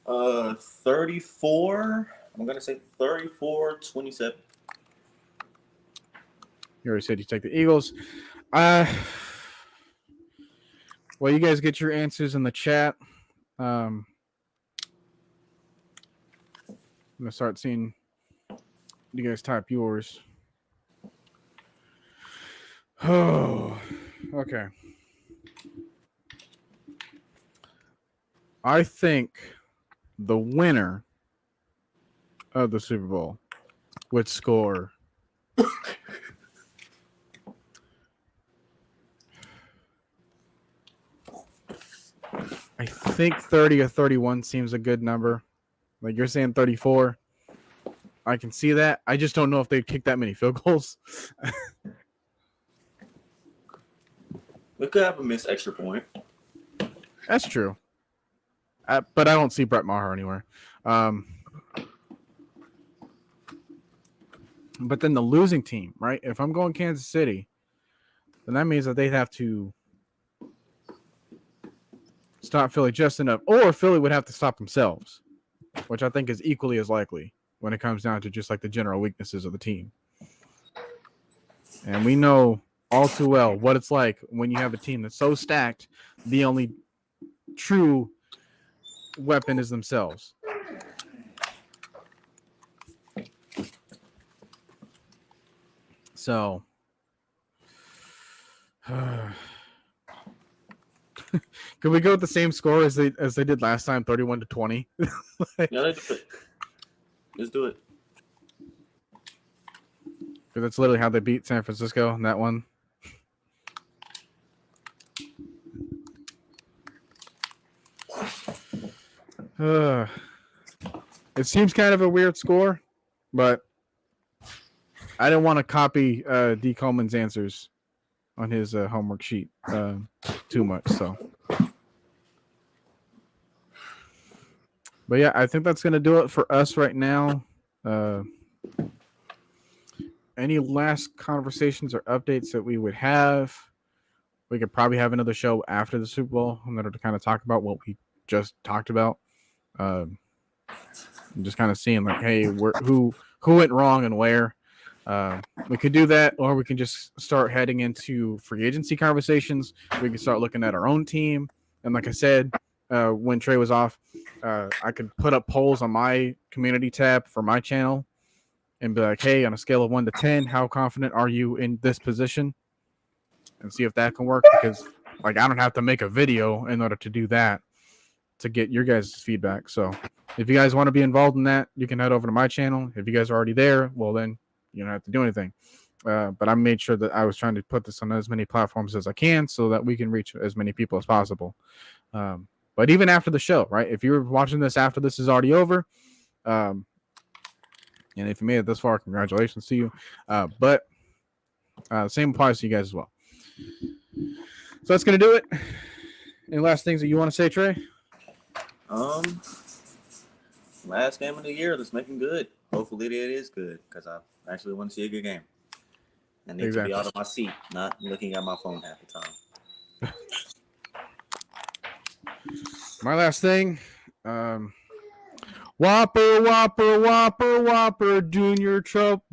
34. I'm going to say 34-27. You already said you take the Eagles. Well, you guys get your answers in the chat. I'm going to start seeing you guys type yours. Oh, okay. I think the winner of the Super Bowl would score I think 30 or 31 seems a good number. Like you're saying 34. I can see that. I just don't know if they'd kick that many field goals. We could have a missed extra point. That's true. But I don't see Brett Maher anywhere. But then the losing team, right? If I'm going Kansas City, then that means that they'd have to stop Philly just enough. Or Philly would have to stop themselves, which I think is equally as likely when it comes down to just like the general weaknesses of the team. And we know all too well what it's like when you have a team that's so stacked, the only true weapon is themselves. So, could we go with the same score as they did last time, 31-20? Yeah, let's do it. Let's do it. Because that's literally how they beat San Francisco in that one. It seems kind of a weird score, but I didn't want to copy D. Coleman's answers on his homework sheet too much. So, but yeah, I think that's going to do it for us right now. Any last conversations or updates that we would have? we could probably have another show after the Super Bowl in order to kind of talk about what we just talked about. Just kind of seeing like, hey, who went wrong and where. We could do that, or we can just start heading into free agency conversations. We can start looking at our own team. And like I said, when Trey was off, I could put up polls on my community tab for my channel and be like, hey, on a scale of 1 to 10, how confident are you in this position? And see if that can work, because like I don't have to make a video in order to do that to get your guys' feedback. So if you guys want to be involved in that, you can head over to my channel. If you guys are already there, well, then you don't have to do anything. But I made sure that I was trying to put this on as many platforms as I can so that we can reach as many people as possible. But even after the show, right? If you're watching this after this is already over, and if you made it this far, congratulations to you. But same applies to you guys as well. So that's going to do it. Any last things that you want to say, Trey? Last game of the year, let's make them good. Hopefully it is good, because I actually want to see a good game. I need to be out of my seat, not looking at my phone half the time. My last thing, Whopper, Whopper, Whopper, Whopper, Junior Trouble.